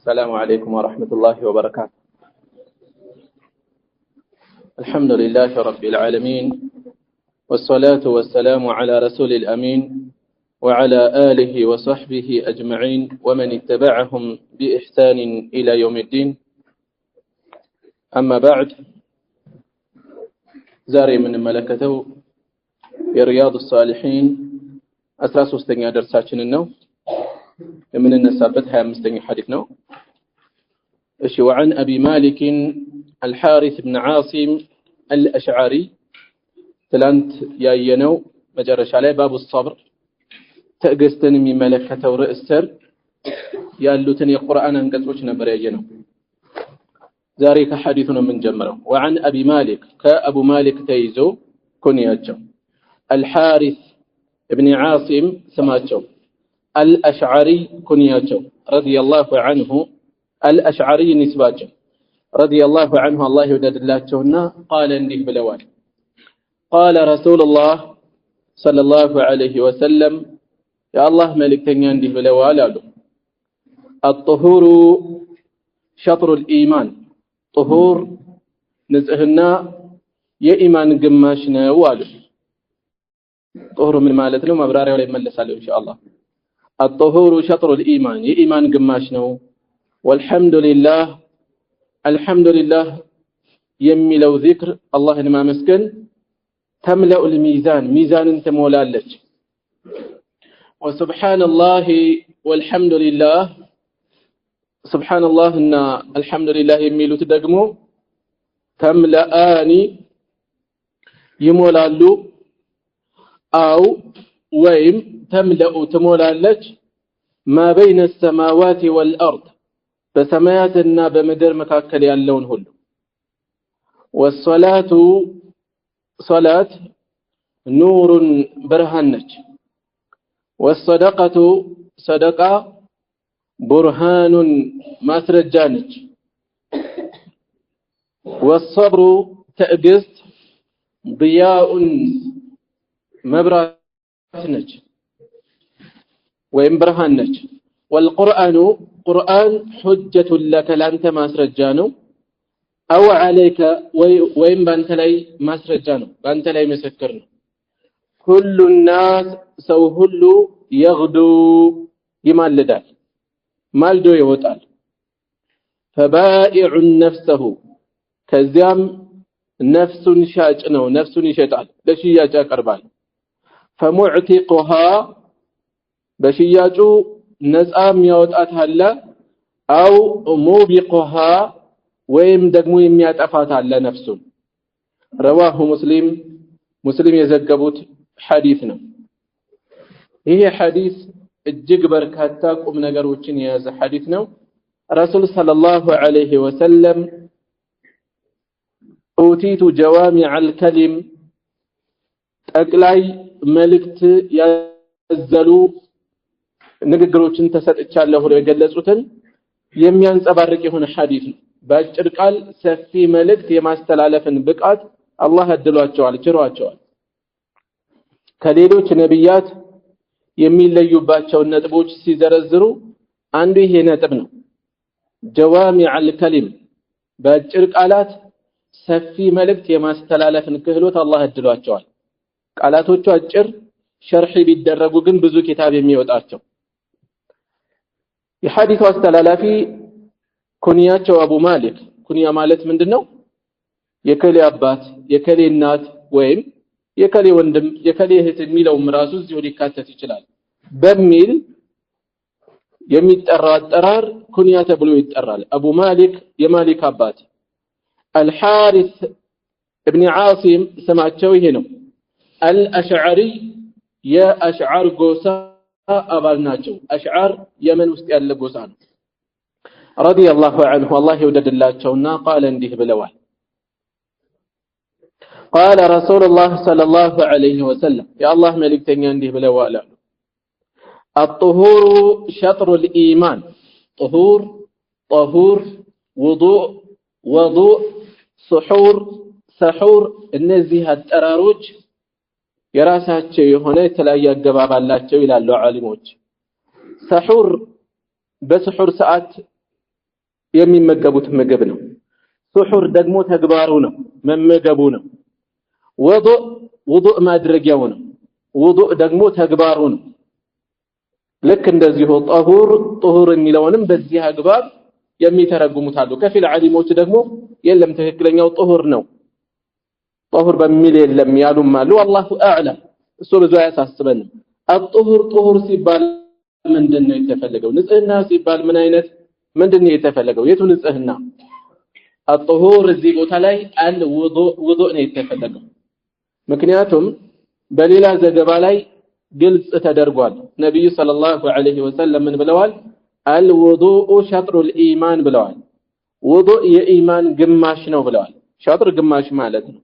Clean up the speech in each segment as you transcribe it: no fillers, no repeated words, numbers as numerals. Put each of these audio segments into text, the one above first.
السلام عليكم ورحمة الله وبركاته. الحمد لله رب العالمين، والصلاة والسلام على رسول الأمين وعلى آله وصحبه أجمعين ومن اتبعهم بإحسان إلى يوم الدين. أما بعد، زاري من ملكته رياض الصالحين أسراس وستنيا درساتنا النو من النسابت هاي مستني حديثنا. وعن أبي مالك الحارث بن عاصم الأشعري تلانت يا ينو مجرش عليه باب الصبر تأجستن من ملكته ورئسر يالوتني القرآن انقصوش نبر يجنو ذاريك حديثنا من جمره. وعن أبي مالك كأبو مالك تيزو كنياتشو الحارث بن عاصم سماتشو الأشعري كنياتشو رضي الله عنه الأشعري نسباتشو رضي الله عنه الله يودد الله تشونا قال انديه بلوال قال رسول الله صلى الله عليه وسلم يا الله ملك تنيا انديه بلوال الطهور شطر الإيمان طهور نزهنا يا إيمان قماشنا والو طهور من مالتنا ومبراري ولا يملس عليه إن شاء الله. الطهور شطر الإيمان يا إيمان قماشنا والحمد لله الحمد لله يمي لو ذكر الله ما مسكن تملأ الميزان ميزان انت مولالج. وسبحان الله والحمد لله سبحان الله إن الحمد لله يمي لو تدقمو تملأني يمولالو أو ويم تملأ تمولالج ما بين السماوات والأرض بسماياتنا بمدر مكاكل يالون هلو. والصلاة صلاة نور برهانج. والصدقة صدقة برهان مسرجانج. والصبر تأجست ضياء مبراتنج وإن برهانج. والقرآن قرآن حجة لك لأنت ما سرجانو أو عليك وإن بانت لي ما سرجانو بانت لي مسكرنا. كل الناس سوهل يغدو يمال لدال مالدو يوطال فبائع نفسه كزيام نفس شاجنو نفس يشتال لشياج أقربال فمعتقها بشياجو نزام يوطات هلا أو موبقها ويم دقمو يميات أفات على نفسه. رواه مسلم يزقبوت حديثنا. هي حديث الجقبر كاتاك ومن قروتشين يازا حديثنا. رسول صلى الله عليه وسلم أوتيت جوامع الكلم أقلاي ملكت يزلو ንግግሮችን ተሰጥቻለሁ ብለው የገለጹትን የሚያንጸባርቅ የሆነ ሐዲስ ነው። በአጭር ቃል ሰፊ መልእክት የማስተላለፍን ብቃት አላህ አድሏቸዋል ችሯቸዋል። ከሌሎች ነብያት የሚለዩባቸው ነጥቦች ሲዘረዝሩ አንዱ ይሄ ነጥብ ነው። ጀዋሚዕ አልከሊም በአጭር ቃላት ሰፊ መልእክት የማስተላለፍን ክህሎት አላህ አድሏቸዋል። ቃላቶቹ አጭር ሸርህ ቢደረጉ ግን ብዙ ኪታብ የሚወጣቸው። የሐዲሱ አስተላላፊ ኩንያቸው አቡ ማሊክ። ኩንያ ማለት ምንድነው? የከሌ አባት የከሌ እናት ወይም የከሌ ወንድም የከሌ እህት የሚለውም ራሱ እዚሁ ሊካተት ይችላል በሚል የሚጠራ አጠራር ኩንያ ተብሎ ይጠራል። አቡ ማሊክ የማሊክ አባት። አልሐሪስ ኢብኑ ዓሲም ስማቸው ይሄ ነው። አልአሽዓሪ የአሽዓር ጎሳ አባል ናቸው። አሽዓር የመን ውስጥ ያለ ጎሳ ነው። ረዲየላሁ ዐንሁ አላህ ይወደድላቸውና ቃል እንዲህ ብለዋል ቃለ ረሱሉላህ ሰለላሁ ዐለይሂ ወሰለም የአላህ መልእክተኛ እንዲህ ብለዋል አሉ الطهور شطر الإيمان طهور وضوء سحور እነዚህ አጠራሮች የራሳቸው የሆነ የተለያየ አገባብ አላቸው ይላሉ ዓሊሞች። ሰሑር በስሑር ሰዓት የሚመገቡት ምግብ ነው ሱሑር ደግሞ ተግባሩ ነው መመገቡ ነው ውዱእ ማድረጊያው ነው ውዱእ ደግሞ ተግባሩ ነው ልክ እንደዚሁ ጡሁር የሚለውንም በዚህ አግባብ የሚተረጉሙት አሉ ከፊል ዓሊሞች ደግሞ የለም ትክክለኛው ጡሁር ነው ጡሁር በሚል የለም ያሉም አሉ والله اعلم እሱ ብዙ አያሳስበንም الطهور ሲባል ምንድነው የተፈለገው ንጽህና ሲባል ምን አይነት ምንድነው የተፈለገው የቱ ንጽህና الطهور እዚህ ቦታ ላይ الوضوء ነው የተፈለገው ምክንያቱም በሌላ ዘገባ ላይ ግልጽ ተደርጓል ነብዩ ሰለላሁ ዐለይሂ ወሰለም ምን ብለዋል الوضوء شطر الايمان ብለዋል ውዱእ የኢማን ግማሽ ነው ብለዋል ሸጥር ግማሽ ማለት ነው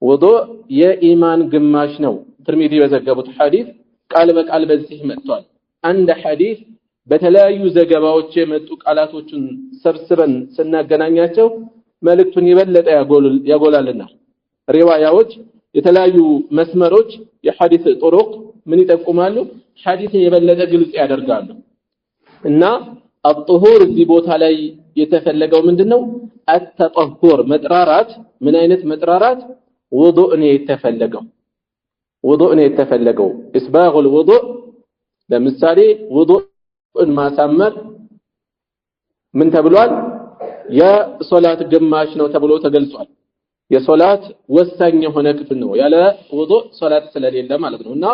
ውዱእ የኢማን ግማሽ ነው ትርሚዚ በዘገቡት ሐዲስ ቃል በቃል በዚህ መጥቷል አንድ ሐዲስ በተለያዩ ዘገባዎች የመጡ ቃላቶችን ሰብስበን ስናገናኛቸው መልእክቱን ይበለጠ ያጎላልና ሪዋያዎች የተለያዩ መስመሮች የሐዲስ ጥሩቅ ምን ይጠቁማሉ ሐዲስ የበለጠ ግልጽ ያደርጋሉ እና الطهور እዚህ ቦታ ላይ የተፈለገው ምንድነው التطهر መጥራራት ምን አይነት መጥራራት ውዱእ ነው የተፈለገው ውዱእ ነው የተፈለገው اسباغ الوضوء ለምሳሌ ውዱእን ማሳመር ምን ተብሏል የሶላት ግማሽ ነው ተብሎ ተገልጿል የሶላት ወሳኝ የሆነ ክፍል ነው ያለ ውዱእ ሶላት ስለሌለ ማለት ነውና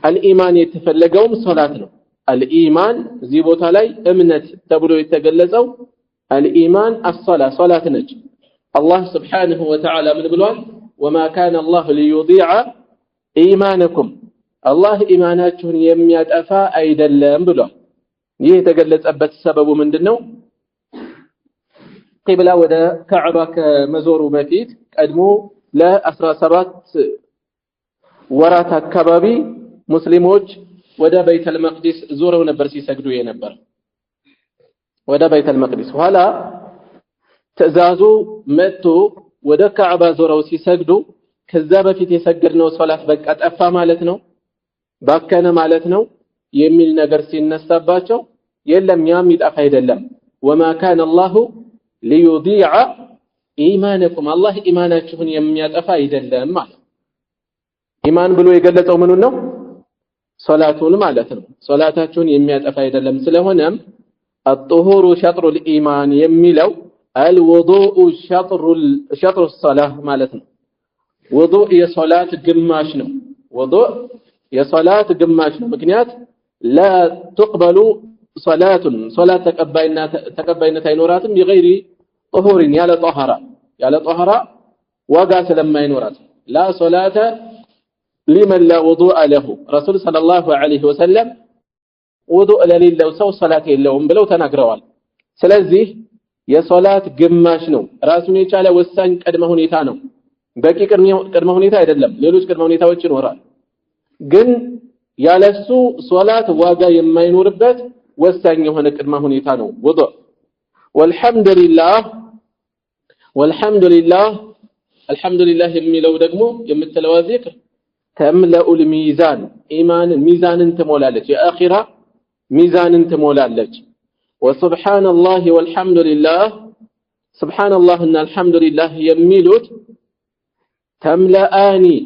الإيمان የተፈለገውም ሶላት ነው الإيمان እዚህ ቦታ ላይ እምነት ተብሎ የተገለጸው الإيمان الصلاة صلاة ነች الله سبحانه وتعالى من ብሏል وما كان الله ليضيع إيمانكم الله ኢማናችሁን የሚያጠፋ አይደለም ብሏል ይህ የተገለጸበት ሰበቡ ምንድነው ቂብላ ወደ ካዕባ ከመዞሩ በፊት ቀድሞ ለ17 ወራት አካባቢ ሙስሊሞች ወደ ቤተል መቅዲስ ዞረው ነበር ሲሰግዱ የነበር ወደ ቤተል መቅዲስ ኋላ ተዛዙ መጥቶ ወደ ካዕባ ዞረው ሲሰግዱ ከዛ በፊት የሰገድነው ሶላት በቃ ጠፋ ማለት ነው ባከነ ማለት ነው የሚል ነገር ሲነሳባቸው የለም ያም ይጣፋ አይደለም وما كان الله ليضيع ايمانكم الله ኢማናችሁን የሚያጠፋ አይደለም ማለት ኢማን ብሎ የገለጸው ምን ነው ሶላቱን ማለት ነው ሶላታችሁን የሚያጠፋ አይደለም ስለሆነም الطهور شطر الايمان የሚለው الوضوء شطر الصلاه ማለት ነው ውዱእ የሶላት ግማሽ ነው ውዱእ የሶላት ግማሽ ነው ምክንያት لا تقبل صلاه ተቀባይነት አይኖራትም بغير طهور ያለ طهራ ዋጋ ስለማይኖራት لا صلاه لمن لا وضوء له رسول صلى الله عليه وسلم وضوء ለሌለው ሰው ሶላት የለውም ብለው ተናግረዋል ስለዚህ የሶላት ግማሽ ነው ራሱን የቻለ ወሳኝ ቅድመ ሁኔታ ነው በቂ ቅድመ ሁኔታ አይደለም ሌሎች ቅድመ ሁኔታዎች ይኖራል ግን ያለሱ ሶላት ዋጋ የማይኖርበት ወሳኝ የሆነ ቅድመ ሁኔታ ነው ውዱእ والحمد لله የሚለው ደግሞ የምትለው ዚክር تملأ الميزان إيمان ميزان تمولالج يا آخرة ميزان تمولالج وسبحان الله والحمد لله سبحان الله إن الحمد لله يميلوت تملأني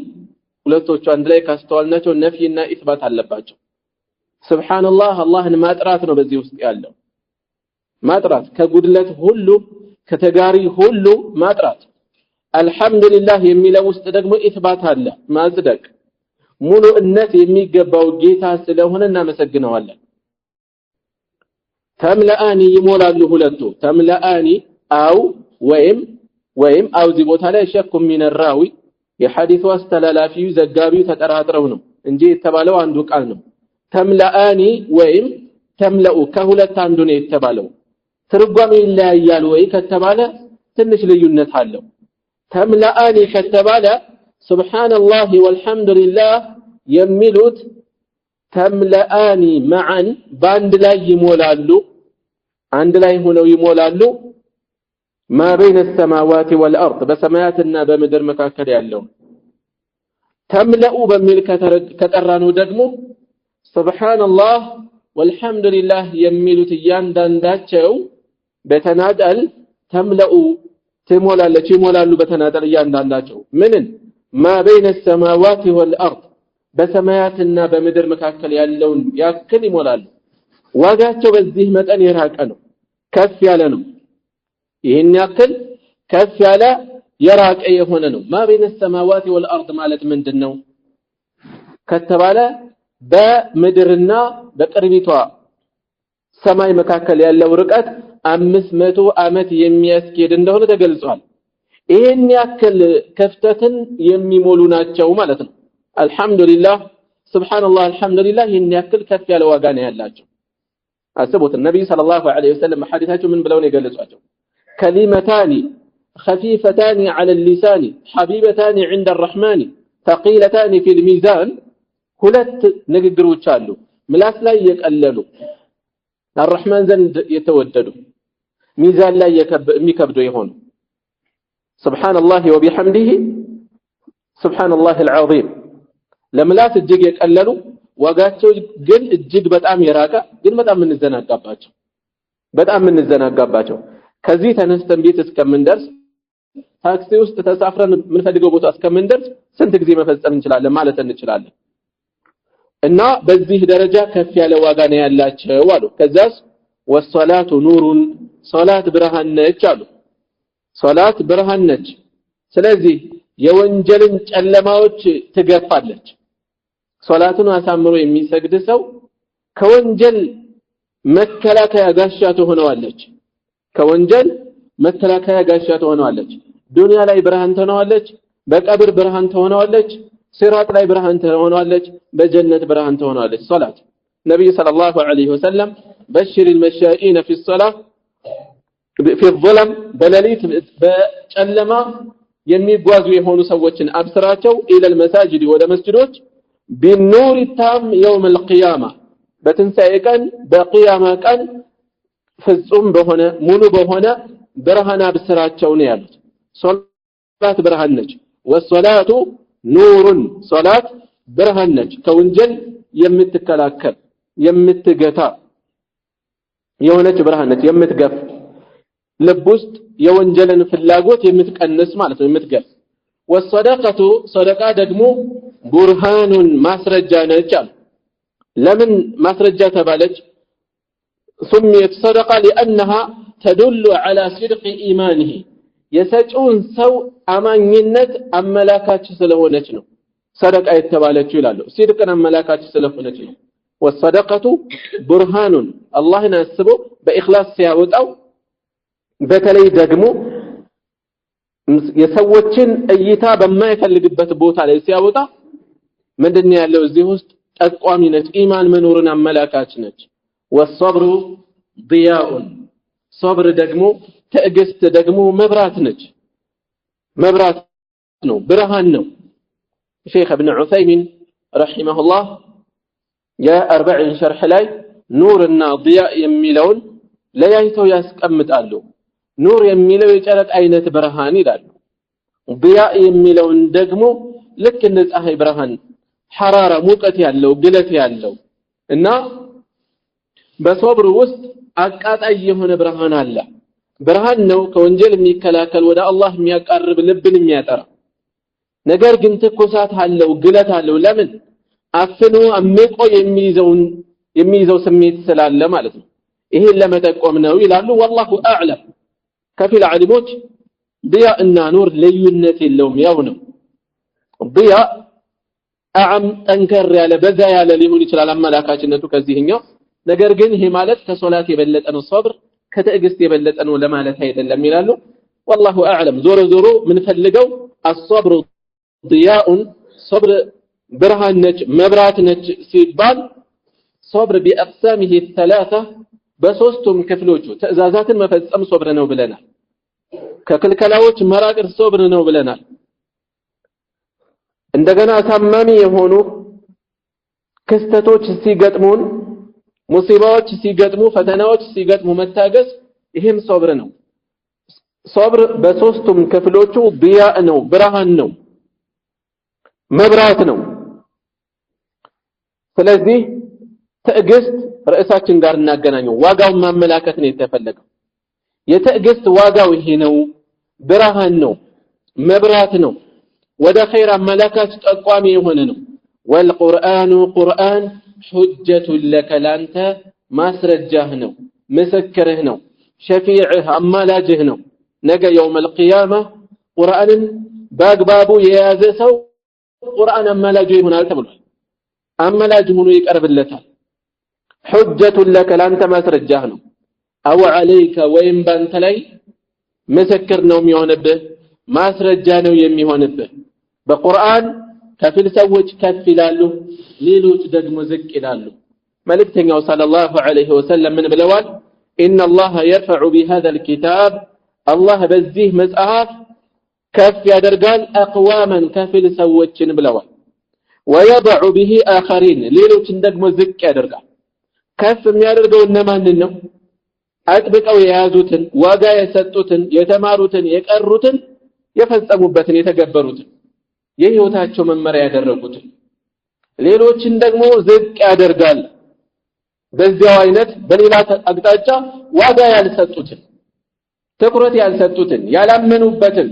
ሁለቶቹ አንድ ላይ ካስተዋልናቸው ነፍይና ኢስባት አለባቸው ሱብሃንአላህ አላህን ማጥራት ነው በዚህ ውስጥ ያለው ማጥራት ከጉድለት ሁሉ ከተጋሪ ሁሉ ማጥራት አልহামዱሊላህ የሚለው ውስጥ ደግሞ ኢስባት አለ ማጽደቅ ሙሉእነት የሚገባው ጌታ ስለሆነ እናመሰግነዋለን ተምለአኒ ይሞላሉ ሁለቱ ተምለአኒ አው ወይም አው ዚህ ቦታ ላይ ሸክ ሚን الراوي የሐዲሱ አስተላላፊው ዘጋቢው ተጠራጥረው ነው እንጂ የተባለው አንዱ ቃል ነው ተምለአኒ ወይም ተምለኡ ከሁለት አንዱ ነው የተባለው ትርጓሜ ይለያያል ወይ ከተባለ ትንሽ ልዩነት አለው ተምለአኒ ከተባለ ሱብሃንአላህ ወልሐምዱሊላህ የሚሉት ተምለአኒ ማዓን ባንድ ላይ ይሞላሉ አንድ ላይ ሆነው ይሞላሉ ما بين السماوات والارض በሰማያትና በምድር መካከል ያለው ተምለኡ በሚል ከተጠራኑ ደግሞ ሱብሃንአላህ ወልሐምዱሊላህ የሚሉት እያንዳንዳቸው በተናጠል ተምለኡ ትሞላለች ይሞላሉ በተናጠል እያንዳንዳቸው ምንን ما بين السماوات والارض በሰማያትና በምድር መካከል ያለውን ያክል ይሞላሉ ዋጋቸው በዚህ መጠን የራቀ ነው ከፍ ያለ ነው ይሄን ያክል ከፍ ያለ የራቀ የሆነ ነው ما بين السماوات والارض ማለት ምንድነው ከተባለ በምድርና በቅርቢቷ ሰማይ መካከል ያለው ርቀት 500 ዓመት የሚያስኬድ እንደሆነ ተገልጿል ይሄን ያክል ከፍተትን የሚሞሉ ናቸው ማለት ነው አልহামዱሊላህ ሱብሃንአላህ አልহামዱሊላህ ይሄን ያክል ከፍ ያለ ዋጋ ነው ያላቸው አስቡት ነብዩ ሰለላሁ ዐለይሂ ወሰለም ሐዲታቸው ምን ብለው ነው የገለጿቸው كلمتان خفيفتان على اللسان حبيبتان عند الرحمن ثقيلتان في الميزان ሁለት ንግግሮች አሉ ምላስ ላይ የቀለሉ الرحمن ዘንድ የተወደዱ ሚዛን ላይ የሚከብዱ ይሆኑ سبحان الله وبحمده سبحان الله العظيم ለምላስ እጅግ የቀለሉ ዋጋቸው ግን እጅግ በጣም የራቀ ግን በጣም ምንዘናጋባቸው ከዚህ ተነስተን ቤት እስከምንደርስ ታክሲ ውስጥ ተሳፍረን ምን ፈልገው ቦታ እስከምንደርስ ስንት ጊዜ መፈጸም እንችላለን ማለት እንችላለን እና በዚህ ደረጃ ከፍ ያለ ዋጋ ነው ያላቸው አሉ ከዛስ ወሰላቱ ኑሩን ሶላት ብርሃን ነች አሉ ሶላት ብርሃን ነች ስለዚህ የወንጀልን ጨለማዎች ትገፋለች ሶላቱን አሳምሮ የሚሰግድ ሰው ከወንጀል መከላከያ ጋሻ ትሆነዋለች ከወንጀል መከላከያ ጋሻ ትሆነዋለች ዱንያ ላይ ብርሃን ትሆነዋለች በቀብር ብርሃን ትሆነዋለች ሲራጥ ላይ ብርሃን ትሆነዋለች በጀነት ብርሃን ትሆነዋለች ሶላት ነብዩ ሰለላሁ ዐለይሂ ወሰለም በሽር المشائين في الصلاه في الظلم በሌሊት በጨለማ የሚጓዙ የሆኑ ሰዎችን አብስራቸው الى المساجد ወደ መስጊዶች بالنور التام يوم القيامه በትንሳኤ ቀን በቂያማ ቀን ፍጹም በሆነ ሙሉ በሆነ ብርሃን አብስራቸው ነው ያሉት ሶላት ብርሃን ነች ወሶላቱ ኑሩን ሶላት ብርሃን ነች ከወንጀል የምትከላከል የምትገታ የሆነች ብርሃን ነች የምትገፍ ልብ ውስጥ የወንጀልን ፍላጎት የምትቀንስ ማለት ነው የምትገፍ ወሰደቀቱ ሰደቃ ደግሞ ቡርሃኑን ማስረጃ ነች አሉ ለምን ማስረጃ ተባለች سميت صدقه لانها تدل على صدق ايمانه የሰጪውን ሰው አማኝነት አመላካች ስለሆነች ነው ሰደቃ የተባለችው ይላሉ ሲድቅን አመላካች ስለሆነች ነው ወሰደቀቱ ቡርሃኑን አላህን አስቦ በእኽላስ ሲያወጣው በተለይ ደግሞ የሰዎችን እይታ በማይፈልግበት ቦታ ላይ ሲያወጣ ምንድነው ያለው እዚህ ውስጥ ጠቋሚ ነች ኢማን መኖርን አመላካች ነች والصبر ضياء صبر ደግሞ ትዕግስት ደግሞ መብራት ነች መብራት ነው ብርሃን ነው ሼክ ኢብኑ ዑሰይሚን ረሂመሁላህ የ40 ሸርህ ላይ ኑርና ضياء የሚለውን ለያይተው ያስቀምጣሉ ኑር የሚለው የጨረቃ አይነት ብርሃን ይላሉ ضياء የሚለውን ደግሞ ልክ እንደ ፀሐይ ብርሃን ሐራራ ሙቀት ያለው ግለት ያለው እና በሶብር ውስጥ አቃጣይ የሆነ ብርሃን አለ ብርሃን ነው ከወንጀል የሚከላከል ወደ አላህ የሚያቀርብ ልብን የሚያጠራ ነገር ግን ትኩሳት አለው ግለት አለው ለምን አፍኖ አምቆ የሚይዘው ስሜት ስላለ ማለት ነው ይሄን ለመጠቆም ነው ይላሉ والله اعلم ከፊል ዓሊሞች ضياء እና ኑር ልዩነት የለውም ያው ነው ضياء አዕም ጠንከር ያለ በዛ ያለ ሊሆን ይችላል አመላካችነቱ ከዚህኛው ነገር ግን ይሄ ማለት ከሶላት የበለጠ ነው ሶብር ከትዕግስት የበለጠ ነው ለማለት አይደለም ይላሉ والله اعلم ዞሮ ምን ፈልገው الصبر ضياء صبر برهان ነች መብራት ነች ሲባል صبر باقسامه الثلاثه በሶስቱም ክፍሎቹ ትዕዛዛትን መፈጸም ሶብር ነው ብለናል ከክልከላዎች መራቅ ሶብር ነው ብለናል እንደገና አሳማሚ የሆኑ ክስተቶች ሲገጥሙን ሙሲባዎች ሲገጥሙ ፈተናዎች ሲገጥሙ መታገስ ይሄም ሶብር ነው ሶብር በሶስቱም ክፍሎቹ ضياء ነው ብርሃን ነው መብራት ነው ስለዚህ ትዕግስት ርዕሳችን ጋር እናገናኘው ዋጋውን ማመላከት ነው የተፈለገው የትዕግስት ዋጋው ይሄ ነው ብርሃን ነው መብራት ነው ወደ ኸይር አመላካች ጠቋሚ የሆነ ነው والقرآن قرآن حجة لك لانت ማስረጃህ ነው ምስክርህ ነው ሸፊዕህ አማላጅህ ነው ነገ يوم القيامة ቁርአንን በአግባቡ የያዘ ሰው ቁርአን አማላጅ ይሆናል ተብሏል አማላጅ ሆኖ ይቀርብለታል حجة لك لانت ማስረጃህ ነው أو عليك ወይም ባንተ ላይ ምስክር ነው የሚሆንብህ ማስረጃ ነው የሚሆንብህ በቁርአን ከፊል ሰዎች ከፍ ይላሉ ሌሎች ደግሞ ዝቅ ይላሉ መልእክተኛው ሰለላሁ ዐለይሂ ወሰለም ምን ብለዋል ان الله يرفع بهذا الكتاب الله በዚህ መጽሐፍ ከፍ ያደርጋል اقواما ከፊል ሰዎችን ብለዋል ويضع به اخرين ሌሎችን ደግሞ ዝቅ ያደርጋል ከፍ የሚያደርገው እነማንን ነው አጥብቀው የያዙትን ዋጋ የሰጡትን የተማሩትን የቀሩትን የፈጸሙበትን የተገበሩትን የህይወታቸው መመሪያ ያደረጉትን ሌሎችን ደግሞ ዝቅ ያደርጋል በዚያው አይነት በሌላ አቅጣጫ ዋጋ ያልሰጡትን ትኩረት ያልሰጡትን ያላመኑበትን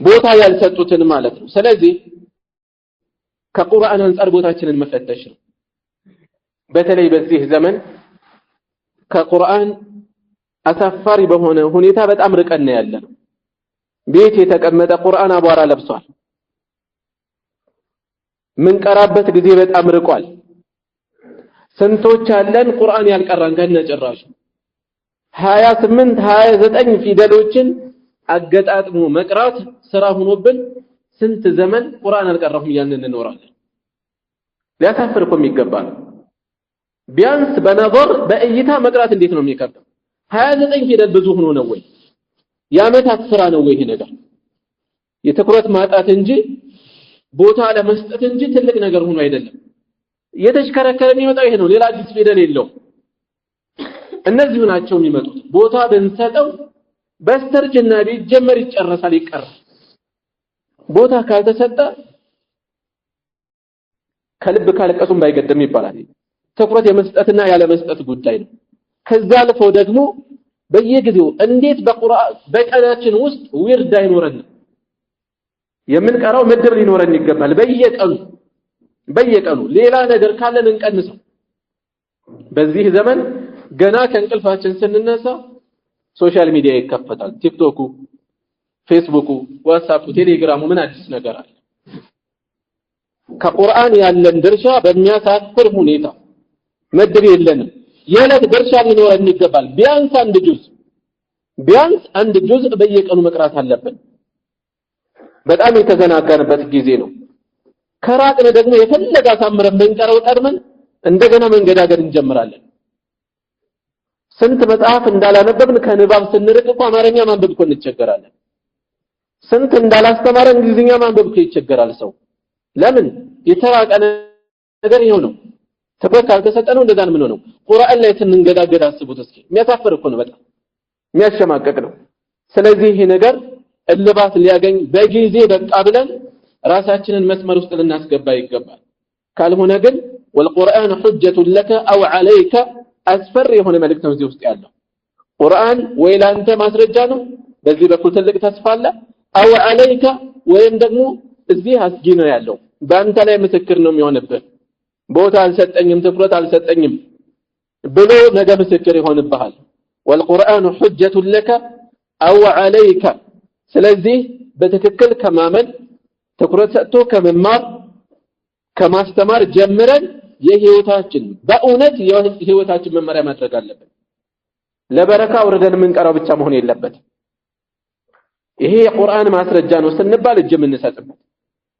ቦታ ያልሰጡትን ማለት ነው ስለዚህ ከቁርአን አንፃር ቦታችንን መፈተሽ ነው በተለይ በዚህ ዘመን ከቁርአን አሳፋሪ በሆነ ሁኔታ በጣም ርቀን ያለነው ቤት የተቀመጠ ቁርአን አቧራ ለብሷል ምን ቀራበት ጊዜ በጣም ርቋል ስንቶች አለን ቁርአን ያልቀራን ከነጭራሹ 28 29 ፊደሎችን አገጣጥሞ መቅራት ስራ ሆኖብን ስንት ዘመን ቁርአን አልቀራሁም ያንን እንኖራለን ሊያሳፍርኩም ይገባል ቢያንስ በነظር በእይታ መቅራት እንዴት ነው የሚከብደው 29 ፊደል ብዙ ሆኖ ነው ወይ ያመታት ስራ ነው ወይ ይሄ ነገር የትኩረት ማጣት እንጂ ቦታ ለመስጠት እንጂ ትልቅ ነገር ሆኖ አይደለም የተሽከረከረ የሚመጣው ይሄ ነው ሌላ አዲስ ፊደል የለው እነዚህ ናቸው የሚመጡት ቦታ ብንሰጠው በስተርጅና ቢጀመር ይጨረሳል ይቀራል ቦታ ካልተሰጠ ከልብ ካልቀሱም ባይገደም ይባላል ትኩረት የመስጠትና ያለ መስጠት ጉዳይ ነው ከዛ አልፎ ደግሞ በየጊዜው እንዴት በቁርአን በቀናችን ውስጥ ዊርድ አይኖርንም የምንቀራው ምድር ሊኖረን ይገባል በየቀኑ ሌላ ነገር ካለን እንቀንሰው በዚህ ዘመን ገና ከእንቅልፋችን ስንነሳ ሶሻል ሚዲያ ይከፈታል ቲክቶኩ ፌስቡኩ ዋትስአፑ ቴሌግራሙ ምን አዲስ ነገር አለ ከቁርአን ያለን ድርሻ በሚያሳፍር ሁኔታ ምድር የለንም የለት ድርሻ ሊኖረን ይገባል ቢያንስ አንድ ጁዝ በየቀኑ መቅራት አለብን በጣም የተዘናጋንበት ጊዜ ነው ከራቅነ ደግሞ የፈለጋ ሳምረን ብንቀረው ቀድመን እንደገና መንገዳገድ እንጀምራለን ስንት መጽሐፍ እንዳላነበብን ከንባብ ስንርቅ እኮ አማርኛ ማንበብ እኮ እንቸገራለን ስንት እንዳላስተማረ እንግሊዝኛ ማንበብ እኮ ይቸገራል ሰው ለምን የተራቀ ነገር ይሄው ነው ትኩረት ካልተሰጠነው እንደዛ ነው የምንሆነው ቁርአን ላይ ስንንገዳገድ አስቡት እስኪ የሚያሳፍር እኮ ነው በጣም የሚያሸማቀቅ ነው ስለዚህ ይሄ ነገር እልባት ሊያገኝ በጊዜ በቃ ብለን ራሳችንን መስመር ውስጥ ልናስገባ ይገባል ካልሆነ ግን والقرآن حجة لك أو عليك أسفر የሆነ መልእክት ነው እዚህ ውስጥ ያለው ቁርአን ወይ ላንተ ማስረጃ ነው በዚህ በኩል ትልቅ ተስፋ አለ أو عليك ወይም ደግሞ እዚህ አስጊ ነው ያለው በአንተ ላይ ምስክር ነው የሚሆንብህ ቦታ አልሰጠኝም ትኩረት አልሰጠኝም ብሎ ነገ ምስክር ይሆንብሃል والقرآن حجة لك أو عليك ስለዚህ በትክክል ከማመን ትኩረት ሰጥቶ ከመማር ከማስተማር ጀምረን የህይወታችን በእውነት የህይወታችን መመሪያ ማድረግ አለብን ለበረካ ወርደን የምንቀራው ብቻ መሆን የለበትም ይሄ የቁርአን ማስረጃ ነው ስንባል እጅ የምንሰጥበት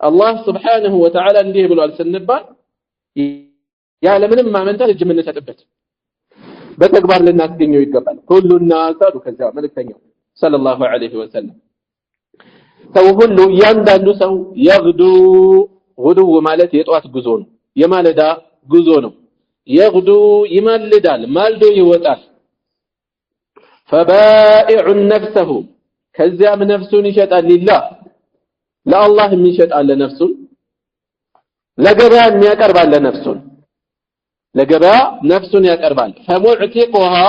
አላህ Subhanahu Wa Ta'ala እንዲህ ብሏል ስንባል ያለ ምንም ማመንታት እጅ የምንሰጥበት በተግባር ልናስገኘው ይገባል ሁሉና አሳዱ ከዛ መልእክተኛው ሰለላሁ ዐለይሂ ወሰለም ሰው ሁሉ ያንዳንዱ ሰው ይغዱ ጉዱ ማለት የጧት ጉዞ ነው የማለዳ ጉዞ ነው ይغዱ ይማልዳል ማልዶ ይወጣል فبائع نفسه ከዚያም ነፍሱን ይሸጣል ሊላህ ለአላህ የሚሸጣል ነፍሱን ለገበያ የሚያቀርባል ነፍሱን ለገበያ ነፍሱን ያቀርባል فمعتقها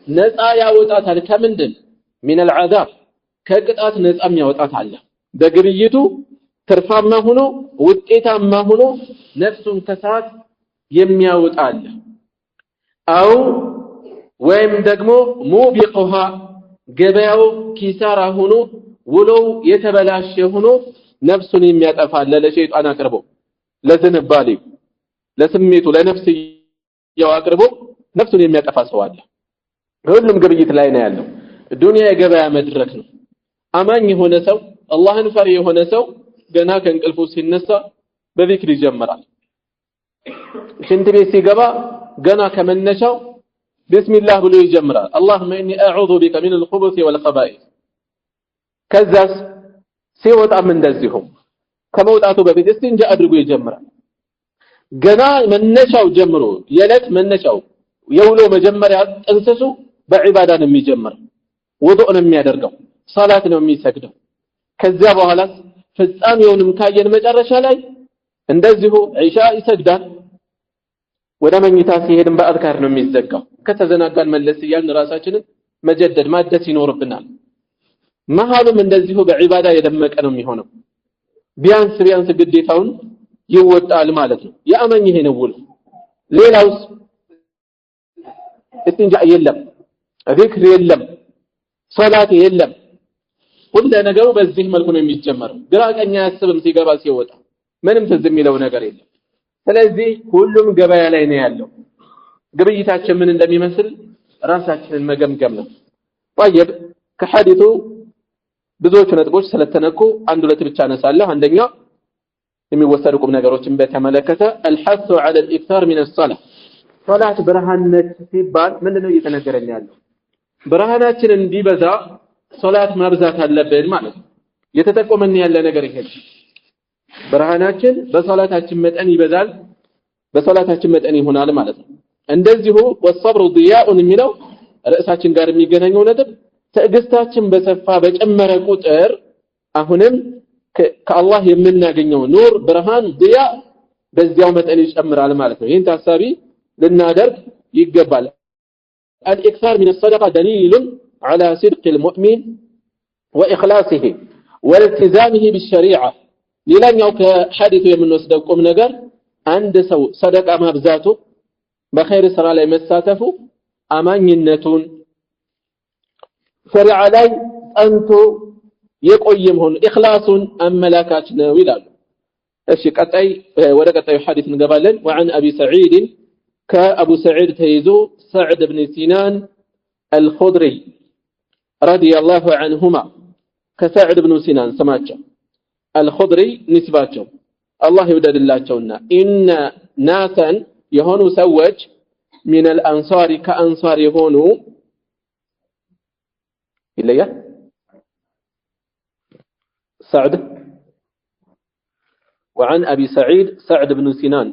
ነፃ ያወጣታል ከምንድን من العذاب ከቅጣት ነፃም ያወጣታል በግብይቱ ትርፋማ ሆኖ ውጤታማ ሆኖ ነፍሱን ከሳት የሚያወጣል አው ወይም ደግሞ ሙቢቁሃ ገበያው ኪሳራ ሆኖ ውለው የተበላሸ ሆኖ ነፍሱን የሚያጠፋል ለሸይጣን አቅርቦ ለዝንባሌ ለስሜቱ ለነፍስ ያቀርቦ ነፍሱን የሚያጠፋ ሰው አለ ሁሉም ግብይት ላይ ነው ያለው ዱንያ የገበያ መድረክ ነው አማኝ የሆነ ሰው አላህን ፈሪ የሆነ ሰው ገና ከእንቅልፉ ሲነሳ በዚክር ይጀምራል ሽንት ቤት ሲገባ ገና ከመነሻው ቢስሚላህ ብሎ ይጀምራል اللهم اني اعوذ بك من الخبث والخبائث ከዛስ ሲወጣም እንደዚሁ ከመውጣቱ በፊት እስቲንጃ አድርጎ ይጀምራል ገና መነሻው ጀምሮ የለት መነሻው የውሎ መጀመሪያ ጥንስሱ በዒባዳ ነው የሚጀምር ውዱእ ነው የሚያደርገው ሶላት ነው የሚሰግደው ከዛ በኋላ ፍጻሜውንም ካየን መጨረሻ ላይ እንደዚሁ ዒሻ ይሰግዳል ወደ መኝታ ሲሄድም በአዝካር ነው የሚዘጋው ከተዘናጋን መለስ ይያልን ራሳችንን መጀደድ ማደስ ይኖርብናል መሃሉም እንደዚሁ በዒባዳ የደመቀ ነው የሚሆነው ቢያንስ ግዴታውን ይወጣል ማለት ነው ያመኝ ይሄ ነው ውል ሌላውስ እስቲንጃ የለም ዚክር የለም ሶላት የለም ሁሉ ነገሩ በዚህ መልኩ ነው የሚጀመረው ግራ ቀኝ ያስብም ሲገባ ሲወጣ ምንም ትዝ የሚለው ነገር የለም ስለዚህ ሁሉም ገበያ ላይ ነው ያለው ግብይታችን ምን እንደሚመስል ራሳችንን መገምገም ነው طيب ከሐዲቱ ብዙዎች ነጥቦች ስለተነኩ አንድ ሁለት ብቻ ነሳለሁ አንደኛ የሚወሰዱ ቁም ነገሮችን በተመለከተ الحث على الاكثار من الصلاه ሶላት ብርሃንነት ሲባል ምንድነው እየተነገረን ያለው ብርሃናችን እንዲበዛ ሶላት ማብዛት አለብን ማለት ነው የተጠቆመን ያለ ነገር ይሄ ብርሃናችን በሶላታችን መጠን ይበዛል በሶላታችን መጠን ይሆናል ማለት ነው እንደዚሁ والصبر ضياء የሚለው ርዕሳችን ጋር የሚገናኘው ነጥብ ትዕግስታችን በሰፋ በጨመረ ቁጥር አሁንም ከአላህ የምናገኘው ኑር ብርሃን ضياء በዚያው መጠን ይጨምራል ማለት ነው ይሄን ታሳቢ ልናደርግ ይገባል الاكثار من الصدقه دليل على صدق المؤمن واخلاصه والتزامه بالشريعه ሌላኛው ከሐዲሱ የምንወስደው ቁም ነገር አንድ ሰው ሰደቃ ማብዛቱ በኸይር ስራ ላይ መሳተፉ አማኝነቱን ሸሪዓ ላይ ጸንቶ የቆየ መሆኑ ኢኽላሱን አመላካች ነው ይላሉ እሺ ቀጣይ ወደ ቀጣዩ ሐዲስ እንገባለን وعن ابي سعيد كابو سعيد تيزو سعد بن سنان الخدري رضي الله عنهما كسعد بن سنان سماچو الخضري نسباتهم الله يودد اللهنا إن ناسا يهونوا سوج من الأنصار كأنصار يهونوا إليه سعد وعن أبي سعيد سعد بن سنان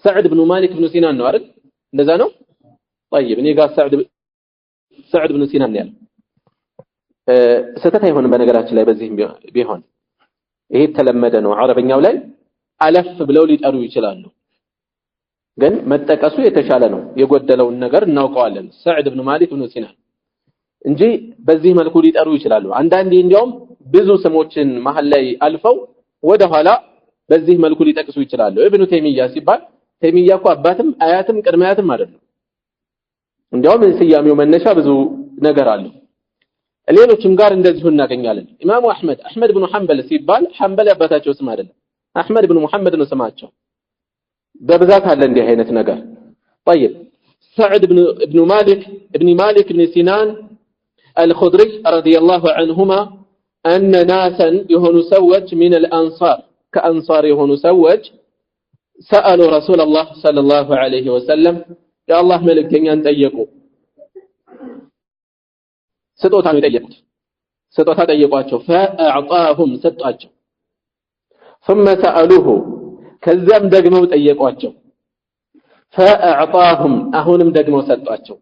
سعد بن مالك بن سنان نوارد نزانو طيب نيقى سعد بن سنان نيال ستتها يهون بنقرات لا يبزيهم بيهون ይሄ ተለመደ ነው አረበኛው ላይ አለፍ ብለው ሊጠሩ ይችላሉ ግን መጠቀሱ የተሻለ ነው የጎደለውን ነገር እናውቀዋለን ሰዕድ ኢብኑ ማሊክ ኢብኑ ሲናን እንጂ በዚህ መልኩ ሊጠሩ ይችላሉ አንዳንዴ እንዲያውም ብዙ ስሞችን መሐል ላይ አልፈው ወደ ኋላ በዚህ መልኩ ሊጠቅሱ ይችላሉ ኢብኑ ተይሚያ ሲባል ተይሚያ እኮ አባትም አያትም ቅድመ አያትም አይደለም እንዲያውም ስያሜው መነሻ ብዙ ነገር አለው ሌሎችም ጋር እንደዚሁ እናገኛለን ኢማሙ አህመድ ኢብኑ ሐንበል ሲባል ሐንበል አባታቸው ስም አይደለም አህመድ ኢብኑ መሐመድ ነው ስማቸው በብዛት አለ እንዲህ አይነት ነገር طيب سعد ابن مالك بن سنان الخدري رضي الله عنهما أن ناسا يهونوا سوج من الأنصار كأنصار يهونوا سوج سألوا رسول الله صلى الله عليه وسلم يا الله ملكتين ينتيقوا ስጦታን ይጠየቁት ስጦታ ጠየቋቸው فاعطاهم ሰጣቸው ثم سالوه ከዛም ደግመው ጠየቋቸው فاعطاهم አሁንም ደግመው ሰጣቸው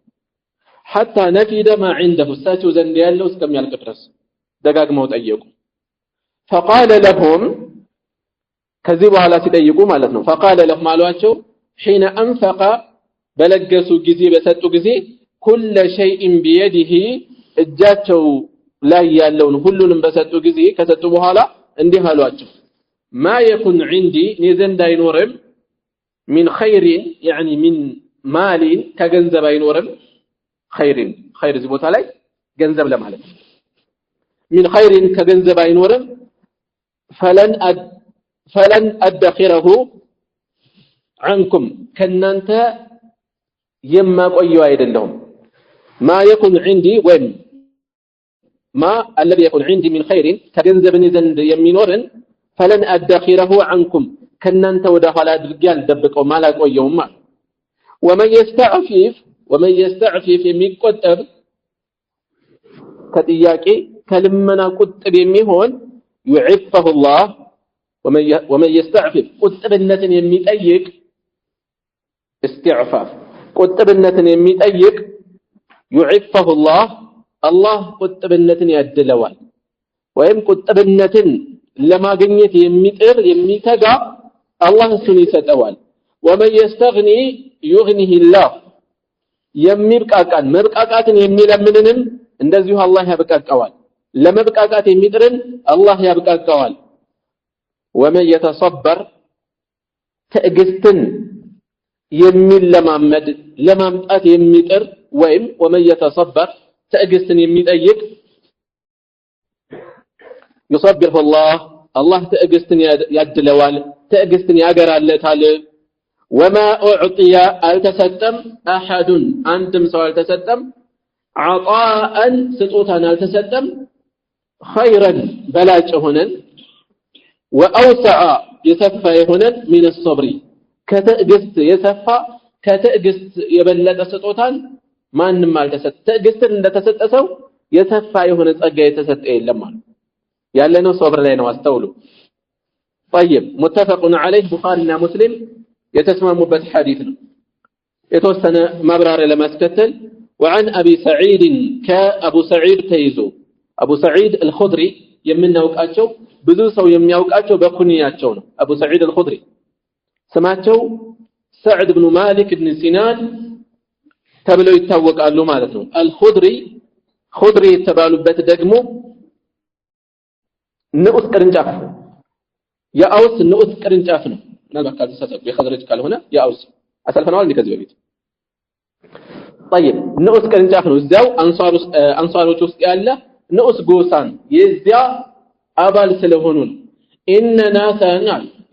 حتى نفد ما عنده እሳቸው ዘንድ ያለው እስከሚያልቅ ድረስ ደጋግመው ጠየቁ فقال لهم ከዚህ በኋላ ሲጠይቁ ማለት ነው فقال لهم አሏቸው حين انفق በለገሱ ጊዜ በሰጡ ጊዜ كل شيء بيده እጃቸው ላይ ያለውን ሁሉንም በሰጡ ጊዜ ከሰጡ በኋላ እንዲህ አሏቸው ما يكن عندي نزند አይኖርም من خير يعني من مال ከገንዘብ አይኖርም خير እዚህ ቦታ ላይ ገንዘብ ለማለት من خير ከገንዘብ አይኖርም فلن ادخره عنكم ከናንተ የማቆየው አይደለም ما يكن عندي وين ما الذي يكون عندي من خير كجنزب زند يمينورن فلن ادخره عنكم كنانت ودا ኋላ አድርጌ አልደብቀው ማላቆየውም ومن يستعفف የሚቆጠብ ከጥያቄ ከልመና ቁጥብ የሚሆን يعفه الله ومن يستعفف ቁጥብነትን የሚጠይቅ استعفاف ቁጥብነትን የሚጠይቅ يعفه الله ቁጥብነትን ያድለዋል ወይም ቁጥብነትን ለማግኘት የሚጥር የሚተጋ አላህ እሱን ይሰጠዋል ومن يستغني يغنيه الله የሚብቃቃን መብቃቃትን የሚለምንንም እንደዚሁ አላህ ያብቃቃዋል ለመብቃቃት የሚጥርን አላህ ያብቃቃዋል ومن يتصبر ትዕግስትን የሚለማመድ ለማምጣት የሚጥር ወይም ومن يتصبر ትዕግስትን የሚጠይቅ يصبره الله ትዕግስትን ያድለዋል ትዕግስትን ያገራለታል وما اعطي التسدم احد انتم سو التسدم عطاء سطوتان التسدم خيرا بلاጭ ሆነን واوسع يسفى ሆነን من الصبر ከትዕግስት የሰፋ ከትዕግስት የበለጠ ስጦታን ማንንም አልተሰጠ ትዕግስትን እንደተሰጠ ሰው የሰፋ የሆነ ጸጋ የተሰጠ የለም ማለት ያለነው ሶብር ላይ ነው አስተውሉ طيب متفق عليه ቡኻሪና ሙስሊም የተስማሙበት ሐዲስ ነው የተወሰነ ማብራሪያ ለማስከተል وعن ابي سعيد كابو سعيد تيزو ابو سعيد الخدري የምናውቃቸው ብዙ ሰው የሚያውቃቸው በኩንያቸው ነው ابو سعيد الخدري ስማቸው سعد بن مالك بن سنان ተብለው ይታወቃሉ ማለት ነው الخدري የተባሉበት ደግሞ ንዑስ ቅርንጫፍ የአውስ ንዑስ ቅርንጫፍ ነው ምናልባት ካልተሳሳትኩ የኸዝረጅ ካልሆነ የአውስ አሰልፈናል ከዚህ በፊት طيب ንዑስ ቅርንጫፍ ነው እዚያው አንሷሮች ውስጥ ያለ ንዑስ ጎሳን የዚያ አባል ስለሆኑ ኢነ ናሳን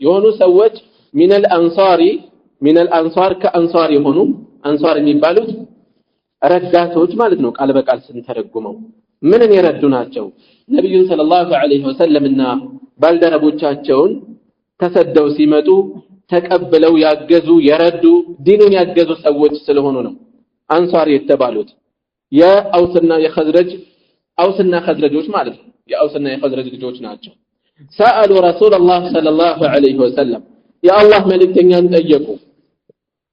የሆኑ ሰዎች من الانصار ከአንሷር የሆኑ አንሷር የሚባሉት ረዳቶች ማለት ነው ቃል በቃል ስንተረጉመው ምንን የረዱ ናቸው ነብዩን ሰለላሁ ዐለይሂ ወሰለምና ባልደረቦቻቸውን ተሰደው ሲመጡ ተቀበለው ያገዙ የረዱ ዲኑን ያገዙ ሰዎች ስለሆኑ ነው አንሷር የተባሉት የአውስና ኸዝረጆች ማለት ነው የአውስና የኸዝረጅ ልጆች ናቸው سألوا رسول الله صلى الله عليه وسلم يا الله መልእክተኛን ጠየቁ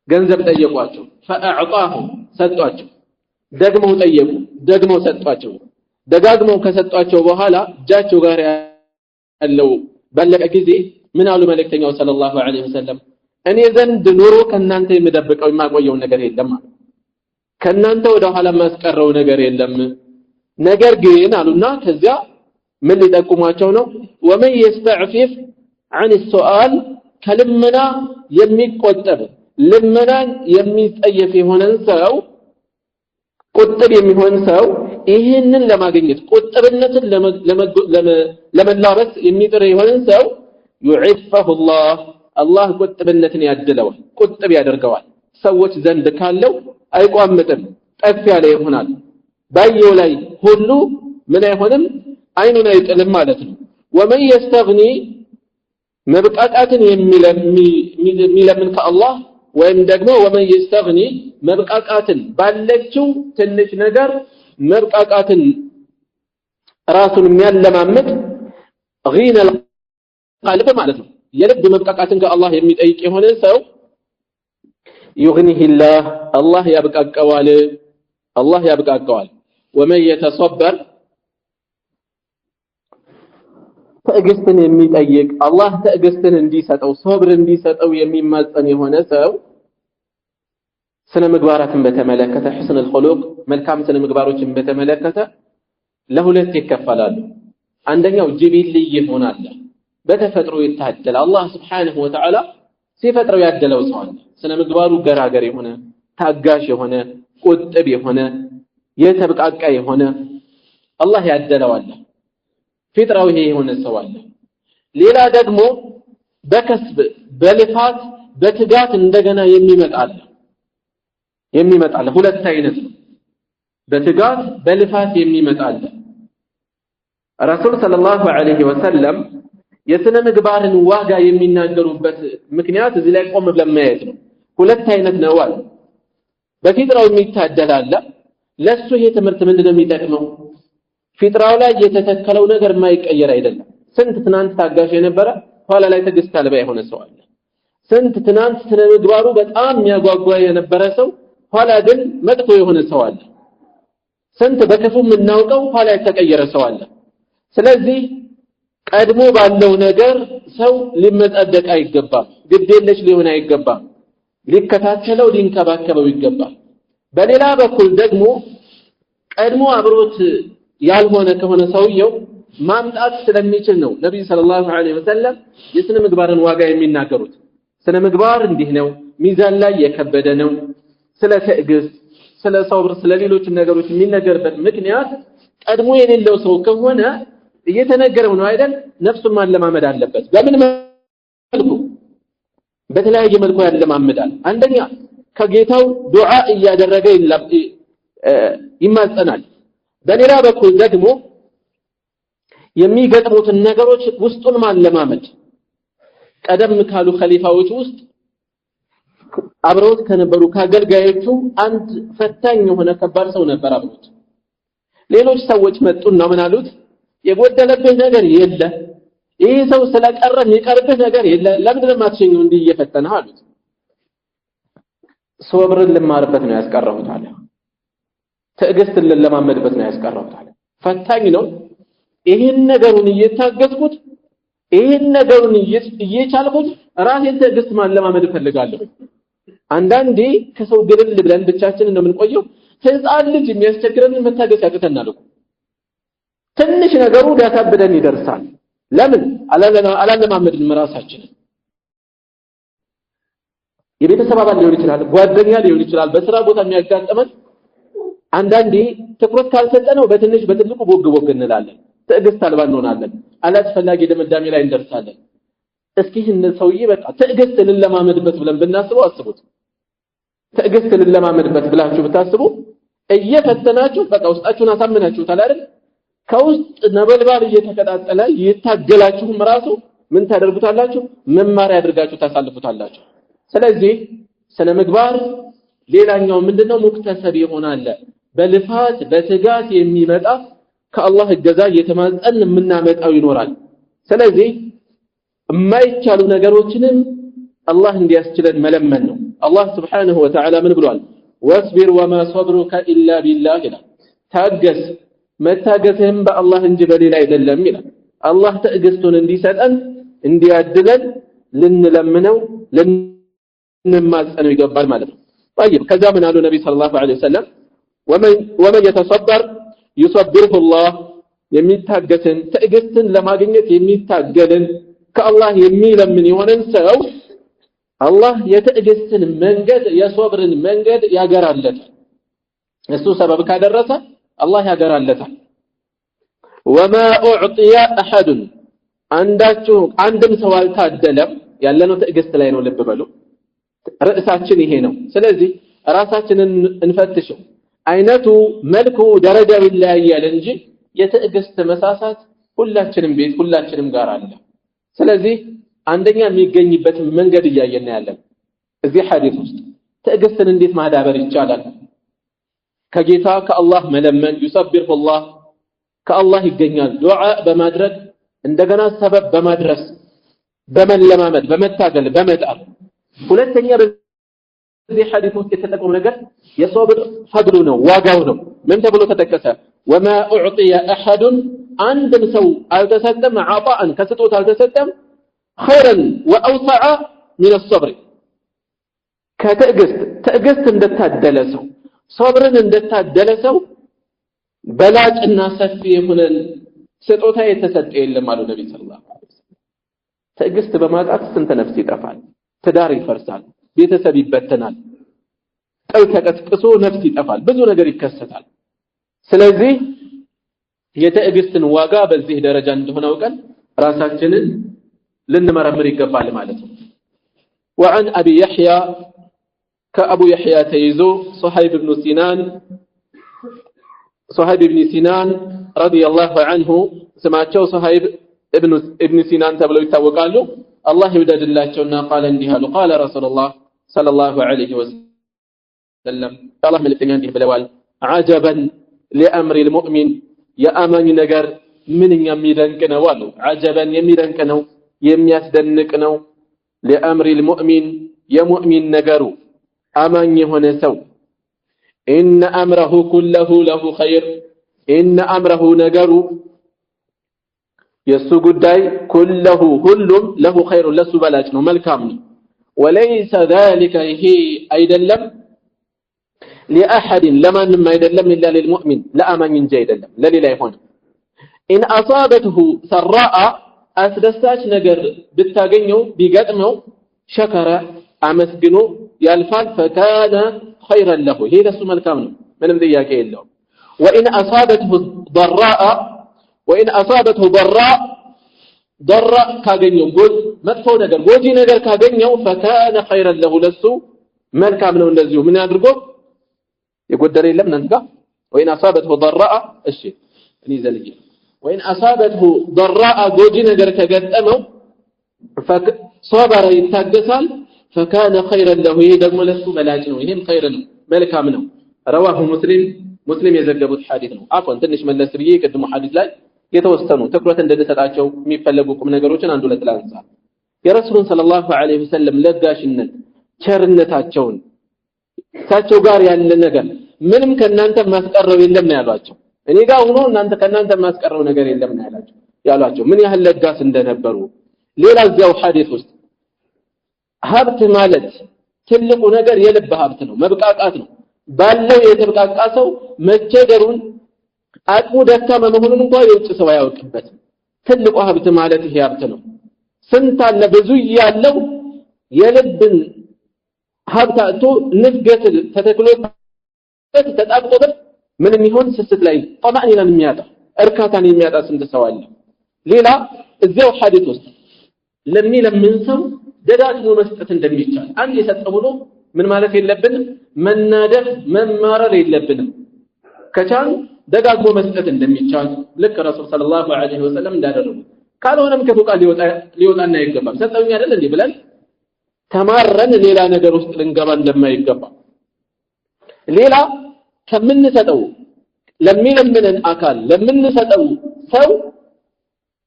ገንዘብ ጠየቋቸው فاعطاهم ሰጧቸው ደግመው ጠየቁ ደግመው ሰጧቸው ደጋግመው ከሰጧቸው በኋላ እጃቸው ጋር ያለው ባለቀ ጊዜ ምን አሉ መልእክተኛው ሰለላሁ ዐለይሂ ወሰለም እኔ ዘንድ ኑሮ ከናንተ የምደብቀው የማቆየው ነገር የለም ከናንተ ወደ ኋላ ማስቀረው ነገር የለም ነገር ግን አሉና ከዚያ ምን ሊጠቁሟቸው ነው ومن يستعفف عن السؤال ከልመና የሚቆጠብ ልመናን የሚጠየፍ የሆነን ሰው ቁጥብ የሚሆን ሰው ይሄንን ለማግኘት ቁጥብነትን ለመላበስ የሚጥር የሆነን ሰው يعفه الله ቁጥብነትን ያድለዋል ቁጥብ ያደርገዋል ሰዎች ዘንድ ካለው አይቋምጥም ጠፍ ያለ ይሆናል ባየው ላይ ሁሉ ምን አይሆንም አይኑን አይጥልም ማለት ነው ومن يستغني መብቃቃትን የሚለምን ከአላህ ወይም ደግሞ ومن يستغني መብቃቃትን ባለችው ትንሽ ነገር መብቃቃትን ራሱን የሚያለማምጥ غين القلب ማለት ነው የልብ መብቃቃትን ከአላህ የሚጠይቅ የሆነ ሰው يغنيه الله ያብቃቃዋል ومن يتصبر ትዕግስትን የሚጠይቅ አላህ ትዕግስትን እንዲሰጠው ሶብር እንዲሰጠው የሚማጸን የሆነ ሰው ስነ ምግባራትን በተመለከተ حسن الخلق መልካም ስነ ምግባሮችን በተመለከተ ለሁለት ይከፈላሉ አንደኛው ጅቢሊ ይሆናል በተፈጥሮ ይታደል አላህ Subhanahu Wa Ta'ala ሲፈጥረው ያደለው ሰው አለ ስነ ምግባሩ ገራገር የሆነ ታጋሽ የሆነ ቁጥብ የሆነ የተብቃቃ የሆነ አላህ ያደለው አለ ፊጥራው ይሄ የሆነ ሰው አለ ሌላ ደግሞ በከስብ በልፋት በትጋት እንደገና የሚመጣል ሁለት አይነት ነው በትጋት በልፋት የሚመጣል ረሱል ሰለላሁ ዐለይሂ ወሰለም የስነ ምግባርን ዋጋ የሚናገሩበት ምክንያት እዚህ ላይ ቆም ብለን ማየት ነው ሁለት አይነት ነው አለ በፊጥራው የሚታደላል ለሱ ይሄ ትምህርት ምንድነው የሚጠቅመው ፊጥራው ላይ የተተከለው ነገር ማይቀየር አይደለም ስንት ትናንት ታጋሽ የነበረ ኋላ ላይ ትግስት አልባ የሆነ ሰው አለ ስንት ትናንት ስነ ምግባሩ በጣም የሚያጓጓ የነበረ ሰው ኋላ ግን መጥፎ የሆነ ሰው አለ ስንት በክፉ የምናውቀው ኋላ የተቀየረ ሰው አለ ስለዚህ ቀድሞ ባለው ነገር ሰው ሊመጻደቅ አይገባም ግዴለሽ ሊሆን አይገባም ሊከታተለው ሊንከባከበው ይገባል በሌላ በኩል ደግሞ ቀድሞ አብሮት ያልሆነ ከሆነ ሰውየው ማምጣት ስለሚችል ነው ነብዩ ሰለላሁ ዐለይሂ ወሰለም የስነ ምግባርን ዋጋ የሚናገሩት ስነ ምግባር እንዲህ ነው ሚዛን ላይ የከበደ ነው ስለ ትዕግስት ስለ ሰብር ስለ ሌሎች ነገሮች የሚነገርበት ምክንያት ቀድሞ የሌለው ሰው ከሆነ እየተነገረው ነው አይደል ነፍሱን ማለማመድ አለበት በምን መልኩ በተለያየ መልኩ ያለማመዳል አንደኛ ከጌታው ዱዓ እያደረገ ይማጸናል በሌላ በኩል ደግሞ የሚገጥሙትን ነገሮች ውስጡን ማለማመድ ቀደም ካሉ ኸሊፋዎች ውስጥ አብረውት ከነበሩ ካገልጋዮቹ አንድ ፈታኝ የሆነ ከባድ ሰው ነበር አብሮት ሌሎች ሰዎች መጡና ምን አሉት የጎደለብህ ነገር የለ ይሄ ሰው ስለቀረ የሚቀርብህ ነገር የለ ለምን ለማትሸኘው እንዲህ እየፈተነህ አሉት ሶብርን ልማርበት ነው ያስቀረሁት አለ ትዕግስትን ለማመድበት ነው ያስቀረሁት አለ ፈታኝ ነው ይሄን ነገሩን እየታገስኩት ይሄን ነገሩን እየቻልኩት ራሴን ትዕግስት ማለማመድ ፈልጋለሁ አንዳንዴ ከሰው ግልል ብለን ብቻችንን ነው የምንቆየው ህፃን ልጅ የሚያስቸግረን መታገስ ያቅተናል እኮ ትንሽ ነገሩ ሊያሳብደን ይደርሳል ለምን አላለማመድን ራሳችን የቤተሰብ አባል ሊሆን ይችላል ጓደኛ ሊሆን ይችላል በስራ ቦታ የሚያጋጥመን አንዳንዴ ትኩረት ካልሰጠነው በትንሽ በትልቁ ቦግ እንላለን ትዕግስት አልባ እንሆናለን አላስፈላጊ ድምዳሜ ላይ እንደርሳለን እስኪ እነ ሰውዬ በቃ ትዕግስት ለማመድበት ብለን ብናስበው አስቡት ትዕግስት ለማመድበት ብላችሁ ብታስቡ እየፈተናችሁ በቃ ውስጣችሁን አሳምናችሁታል አይደል ከውስጥ ነበልባል እየተከታተለ ይታገላችሁም ራሱ ምን ታደርጉታላችሁ መማሪያ አድርጋችሁ ታሳልፉታላችሁ ስለዚህ ስነ ምግባር ሌላኛው ምንድነው ሙክተሰብ ይሆናል በልፋት በትጋት የሚመጣ ከአላህ እገዛ እየተማጸን የምናመጣው ይኖራል ስለዚህ የማይቻሉ ነገሮችንም አላህ እንዲያስችለን መለመን ነው አላህ Subhanahu Wa Ta'ala ምን ብሏል ወስቢር ወማ ሰብሩከ ኢላ ቢላህ ይላል ታገስ መታገስህም በአላህ እንጂ በሌላ አይደለም ይላል አላህ ትዕግስቱን እንዲሰጠን እንዲያድለን ልንለምነው ልንማጸነው ይገባል ማለት ነው طيب ከዛ ምን አሉ ነብይ ሰለላሁ ዐለይሂ ወሰለም ወመን يتصبر يصبره الله የሚታገስን ትዕግስትን ለማግኘት የሚታገልን ከአላህ የሚለምን የሆነን ሰው አላህ የትዕግስትን መንገድ የሶብርን መንገድ ያገራለታል እሱ ሰበብ ካደረሰ አላህ ያገራለታል وما اعطي احد አንድም ሰው አልታደለም ያለነው ትዕግስት ላይ ነው ልብ በሉ ርዕሳችን ይሄ ነው ስለዚህ ራሳችንን እንፈትሽው አይነቱ መልኩ ደረጃው ይለያያል እንጂ የትዕግስት መሳሳት ሁላችንም ቤት ሁላችንም ጋር አለ ስለዚህ አንደኛ የሚገኝበት መንገድ እያየን ያለን እዚህ ሐዲስ ውስጥ ትዕግስትን እንዴት ማዳበር ይቻላል ከጌታ ከአላህ መለመን ይሰብርሁ አላህ ከአላህ ይገኛል ዱዓ በማድረግ እንደገና ሰበብ በማድረስ በመለማመድ በመታገል በመጣር ሁለተኛ በዚህ ሐዲስ ውስጥ የተጠቀመው ነገር የሶብር ፈድሉ ነው ዋጋው ነው ምን ተብሎ ተጠቀሰ وما اعطي احد አንድም ሰው አልተሰጠም عطاء ከስጦታ አልተሰጠም خيرا واوسع من الصبر ትዕግስት እንደታደለ ሰው ሶብርን እንደታደለ ሰው በላጭና ሰፊ የሆነን ስጦታ የተሰጠ የለም አሉ ነብዩ ሰለላሁ ዐለይሂ ወሰለም። ትዕግስት በማጣት ስንት ነፍስ ይጠፋል፣ ትዳር ይፈርሳል፣ ቤተሰብ ይበተናል፣ ጥል ተቀስቅሶ ነፍስ ይጠፋል፣ ብዙ ነገር ይከሰታል። ስለዚህ የትዕግስትን ዋጋ በዚህ ደረጃ እንደሆነ አውቀን ራሳችንን ልንመረምር ይገባል ማለት ነው። وعن ابي يحيى كابو يحيى تيزو صهيب بن سنان رضي الله عنه سمعته صهيب ابن سنان تبلو يتوقالو الله يوددلاچونا قال انديها قال رسول الله صلى الله عليه وسلم الله ملكتኛ እንዲህ ብለዋል عجبا لامر المؤمن يا امن ነገር ምንኛ የሚደንቅ ነው አሉ عجبا የሚደንቅ ነው የሚያስደንቅ ነው لامر المؤمن يمؤمن ነገሩ አማኝ የሆነ ሰው ان امره كله له خير ان امره ነገሩ የሱ ጉዳይ كله ሁሉም له خير ለሱ በላጭ ነው መልካም ነው وليس ذلك هي አይደለም لأحد لمن ما يدلم إلا للمؤمن لا أمن يدلم لليلا يكون إن أصابته سراء أسدستاش نجر بالتاقنيو بيقدمو شكر أمسقنو يالفال فكان خيرا له هذا السمى الكامل من مذياك إلا وإن أصابته ضراء ضراء كاقنيو قول مدفو نجر قوجي نجر كاقنيو فكان خيرا له لسو ما الكامل ونزيو من يدرقو يقول دري لم ننقى وإن أصابته ضراء الشيء نيزل وإن أصابته ضراء قوجي نجر كاقنيو فصبر يتاقسال فكان خيرا له يدقم لسو ملاجنو إنهم خيرا ملكا منه رواه مسلم يزقبوا حديثه عفوا تنش من السرية كدموا حديث لا يتوستنوا تكرة دلستاتشو ميفلقوكم نقروشن عندو لتلانسا يا رسول صلى الله عليه وسلم لقاشنن ቸርነታቸውን ታቸው ጋር ያለ ነገር ምንም ከናንተ ማስቀረው የለም ነው ያሏቸው እኔ ጋር ሆኖ እናንተ ከናንተ ማስቀረው ነገር የለም ነው ያሏቸው ምን ያህል ለጋስ እንደነበሩ ሌላ እዚያው ሐዲስ ውስጥ ሀብት ማለት ትልቁ ነገር የልብ ሀብት ነው መብቃቃት ነው ባለው የተብቃቃ ሰው መቸገሩን አቅሙ ደካማ መሆኑን እንኳን የውጭ ሰው ያውቅበት ትልቁ ሀብት ማለት ይሄ ሀብት ነው ስንት አለ ብዙ ያለው የልብን ሀብታቱ ንግገት ተተክሎት ተጣብቆበት ምንም ይሁን ስስት ላይ طمأنينን የሚያጣ እርካታን የሚያጣ ስንት ሰው አለ ሌላ እዚያው ሐዲስ ውስጥ ለምን ሰው ደጋግሞ መስጠት እንደሚቻል አንድ የሰጠው ብሎ ምን ማለት የለብንም መናደፍ መማረር የለብንም ከቻን ደጋግሞ መስጠት እንደሚቻል ልክ ረሱል ሰለላሁ ዐለይሂ ወሰለም እንዳደረጉ ካልሆነም ከፎቃ ሊወጣና ይገባል ሰጠውኝ አይደል እንዴ ብለን ተማረን ሌላ ነገር ውስጥ ልንገባ እንደማይገባ ሌላ ከምንሰጠው ለሚለምነን አካል ለምንሰጠው ሰው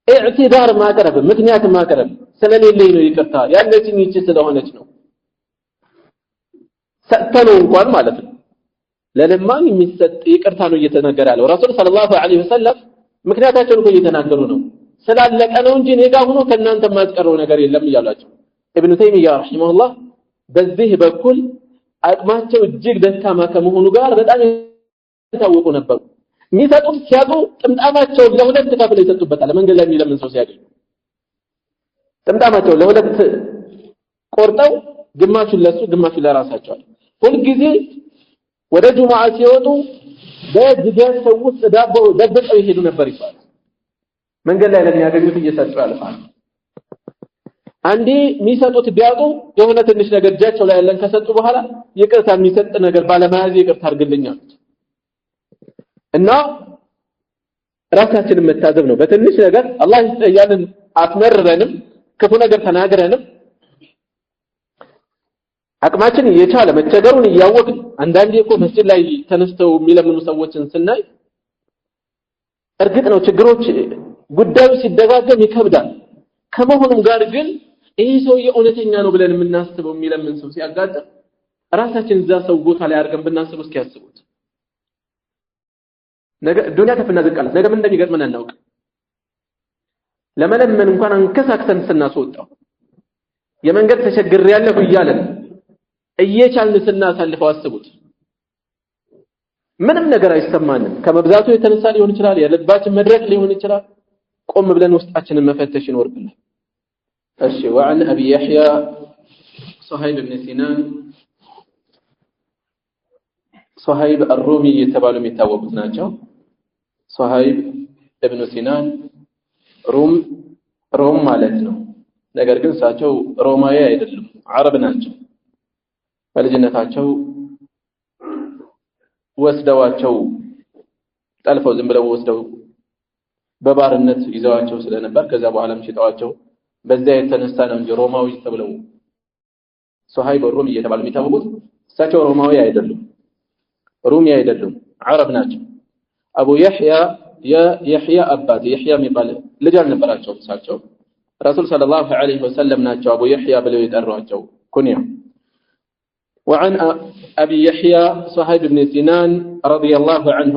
اعتذار ማቅረብ ምክንያት ማቅረብ ስለሌለኝ ነው ይቅርታ ያለችኝ እቺ ስለሆነች ነው ሰጠነው እንኳን ማለት ነው ለለማን የሚሰጥ ይቅርታ ነው እየተነገረ ያለው ረሱል ሰለላሁ ዐለይሂ ወሰለም ምክንያታቸውን እኮ እየተናገሩ ነው ስላለቀ ነው እንጂ እኔ ጋር ሆኖ ከናንተ ማስቀረው ነገር የለም ይያላችሁ ابن تيمية رحمه الله በዚህ በኩል አቅማቸው እጅግ ደካማ ከመሆኑ ጋር በጣም ታወቁ ነበር ሚሰጡት ሲያጡ ጥምጣማቸው ለሁለት ከፍለው ይሰጡበታል መንገድ ላይ የሚለምን ሰው ሲያገኝ ጥምጣማቸው ለሁለት ቆርጠው ግማሹን ለሱ ግማሹን ለራሳቸው ሁሉ ጊዜ ወደ ጁማዓ ሲወጡ በጅጋን ሰው ውስጥ ዳቦ ደብቀው ይሄዱ ነበር ይባላል መንገድ ላይ ለሚያገኙት እየሰጡ ያልፋል አንዴ ሚሰጡት ቢያጡ የሆነ ትንሽ ነገር እጃቸው ላይ ያለን ከሰጡ በኋላ ይቅርታ የሚሰጥ ነገር ባለማያዝ ይቅርታ አድርግልኛል እና ራሳችንን መታዘብ ነው በትንሽ ነገር አላህ ያንን አትመረረንም ክፉ ነገር ተናግረንም አቅማችን የቻለ መቸገሩን ያወቅን አንዳንዴ እኮ መስጂድ ላይ ተነስተው የሚለምኑ ሰዎችን ስናይ እርግጥ ነው ችግሮች ጉዳዩ ሲደጋገም ይከብዳል ከመሆኑም ጋር ግን ይሄ ሰው የእውነተኛ ነው ብለን የምናስበው የሚለምን ሰው ሲያጋጥም ራሳችን እዛ ሰው ቦታ ላይ አድርገን ብናስበው እስኪያስቡት ነገ ዱንያ ከፍና ዝቃለ ነገ ምን እንደሚገጥመን እናውቅ ለመለመን እንኳን አንከሳክተን ስናስወጣው የመንገድ ተቸግር ያለሁ ይያለን እየቻልን ስናሳልፈው አስቡት ምንም ነገር አይሰማንም ከመብዛቱ የተነሳ ሊሆን ይችላል የልባችን መድረክ ሊሆን ይችላል ቆም ብለን ውስጣችንን መፈተሽ ይኖርብናል እሺ وعن ابي يحيى صهيب بن سنان صهيب الرومي የተባሉ የሚታወቁት ናቸው صهيب ابن سنان ሮም ማለት ነው ነገር ግን እሳቸው ሮማዊ አይደሉም አረብ ናቸው በልጅነታቸው ወስደዋቸው ጠልፈው ዝም ብለው ወስደው በባርነት ይዘዋቸው ስለነበር ከዛ በኋላም ሽጠዋቸው በዛ የተነሳ ነው እንጂ ሮማዊ ተብለው ሶሃይብ ሮሚ እየተባሉ የሚታወቁት እሳቸው ሮማዊ አይደሉም ሮሚ አይደሉም አረብ ናቸው አቡ يحيى አባት يحيى የሚባል ልጅ አልነበራቸው እሳቸው ረሱል ሰለላሁ ዐለይሂ ወሰለም ናቸው አቡ يحيى ብለው የጠሯቸው ኩንያ وعن أبي يحيى صهيب بن سنان رضي الله عنه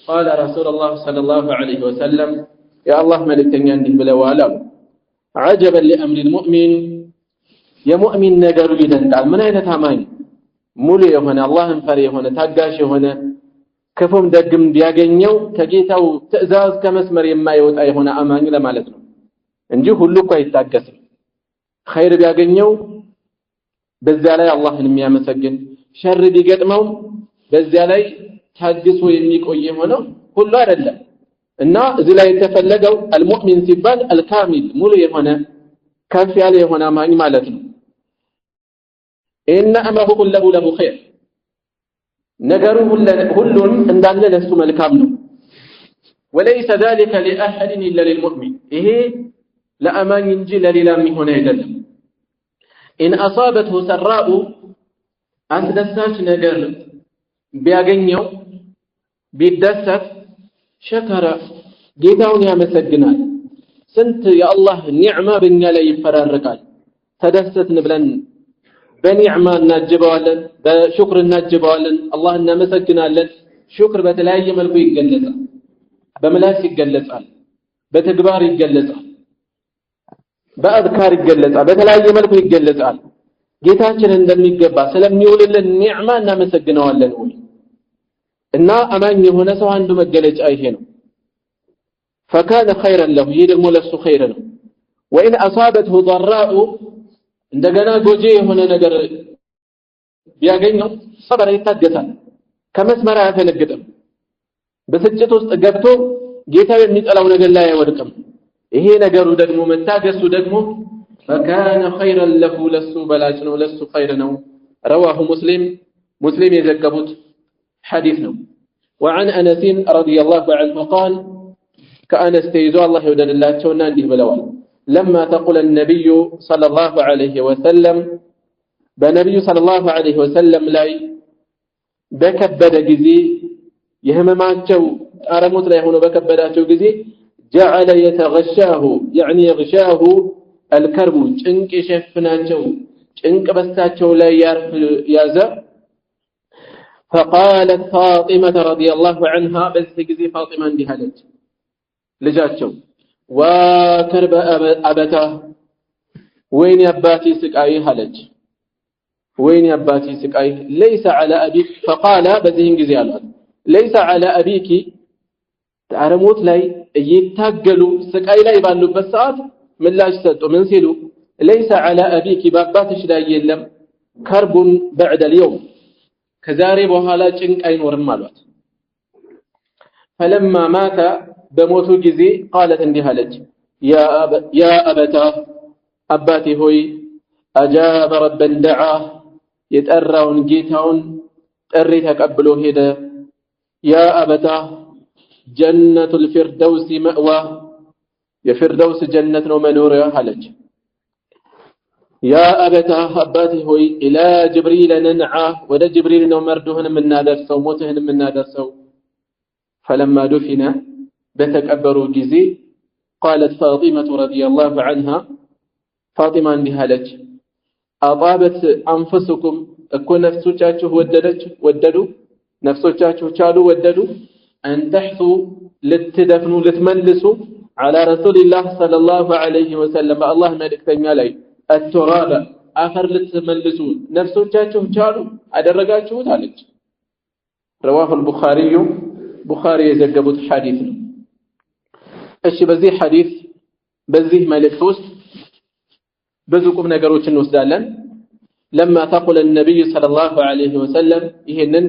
قال رسول الله صلى الله عليه وسلم يا الله ملكتني عندي بلوالا عجبا لأمر المؤمن يا مؤمن نجر يدنقال من أين تامين مولي هنا الله فري هنا تاقاش هنا كفهم دقم بياغنيو كجيتاو تأزاز كمسمر يما يوت أي هنا أماني لما لتنو እንጂ ሁሉ እኮ አይታገስም ኸይር ቢያገኘው በዛ ላይ አላህን የሚያመሰግን ሸር ቢገጥመው በዛ ላይ ታግሶ የሚቆይ ሆነው ሁሉ አይደለም እና እዚህ ላይ የተፈለገው አልሙእሚን ሲባል አልካሚል ሙሉ የሆነ ከፍ ያለ የሆነ አማኝ ማለት ነው ኢነ አምረሁ ኩለሁ ለሁ ኸይር ነገሩ ሁሉን እንዳለ ለሱ መልካም ነው وليس ذلك لاحد الا للمؤمن ይሄ ለአማኝ እንጂ ለሌላ የሚሆን አይደለም ان اصابته سراء አስደሳች ነገር ቢያገኘው ቢደሰት شكر ጌታውን ያመሰግናል ስንት የአላህ ኒዕማ በእኛ ላይ ይፈራረቃል ተደሰትን ብለን በኒዕማ እናጅበዋለን በሽክር እናጅበዋለን አላህን እናመሰግናለን ሽክር በተለያየ መልኩ ይገለጻል በመላስ ይገለጻል በተግባር ይገለጻል በአዝካር ይገለጻል በተለያየ መልኩ ይገለጻል ጌታችንን እንደሚገባ ስለሚውልልን ኒዕማ እናመሰግነዋለን ወይ እና አማኝ የሆነ ሰው አንዱ መገለጫ ይሄ ነው فكان خيرا له يدمو ለሱ ኸይር ነው وان اصابته ضراء እንደገና ጎጂ የሆነ ነገር ቢያገኘው ሰብር ይታገሳል ከመስመር አያፈነግጥም በስጭት ውስጥ ገብቶ ጌታው የሚጠላው ነገር ላይ አይወድቅም ይሄ ነገሩ ደግሞ መታገሱ ደግሞ فكان خيرا له ለሱ በላጭ ነው ለሱ ኸይር ነው رواه مسلم የዘገቡት حديث ነው وعن انس رضي الله عنه قال كأنس تيزو الله يودد الله تشونا عنده بلوال لما تقول النبي صلى الله عليه وسلم بنبي صلى الله عليه وسلم لاي بكبد جزي يهمماتشو أرموت لا يهونو بكبداتشو جزي جعل يتغشاه يعني يغشاه الكرب چنك شفناتشو چنك بستاتشو لا يعرف يازا فقالت فاطمة رضي الله عنها بس جزي فاطمة عندي هلت ልጃቸው ወከርበ አበታ ወይኔ አባቴ ስቃይ አለች ወይኔ አባቴ ስቃይ ليس على ابيك فقال በዚህን ጊዜ አሏት ليس على ابيك ታረሞት ላይ እየታገሉ ስቃይ ላይ ባሉበት ሰዓት ምላሽ ሰጡ ምን ሲሉ ليس على ابيك በአባትሽ ላይ የለም ከርቡን بعد اليوم ከዛሬ በኋላ ጭንቅ አይኖርም አሏት فلما مات በሞቱ ጊዜ قالت እንዲህ አለች يا أبتا አባቴ ሆይ أجاب ربا دعاه የጠራውን ጌታውን ጥሪ ተቀብሎ ሄደ يا أبتا جنة الفردوس مأواه የፊርደውስ ጀነት ነው መኖሪያ አለች يا أبتا አባቴ ሆይ إلى جبريل ننعى ወደ ጅብሪል ነው መርዶህን የምናደርሰው ሞትህን የምናደርሰው فلما دفن بتكبروا جزي قالت فاطمة رضي الله عنها فاطمة انتهالج أطابت أنفسكم أكون نفسوچاچو وددوا نفسوچاچو چالو وددوا أن تحثوا لتدفنوا لتملسوا على رسول الله صلى الله عليه وسلم الله ملكتني علي التراب አፈር ልትመልሱ ነፍሶቻችሁ ቻሉ አደረጋችሁት አለች رواه البخاري ቡኻሪ የዘገቡት ሐዲስ ነው እሺ በዚህ ሐዲስ በዚህ መልእክት ውስጥ ብዙ ቁም ነገሮችን እንወስዳለን لما تقول النبي صلى الله عليه وسلم ይሄንን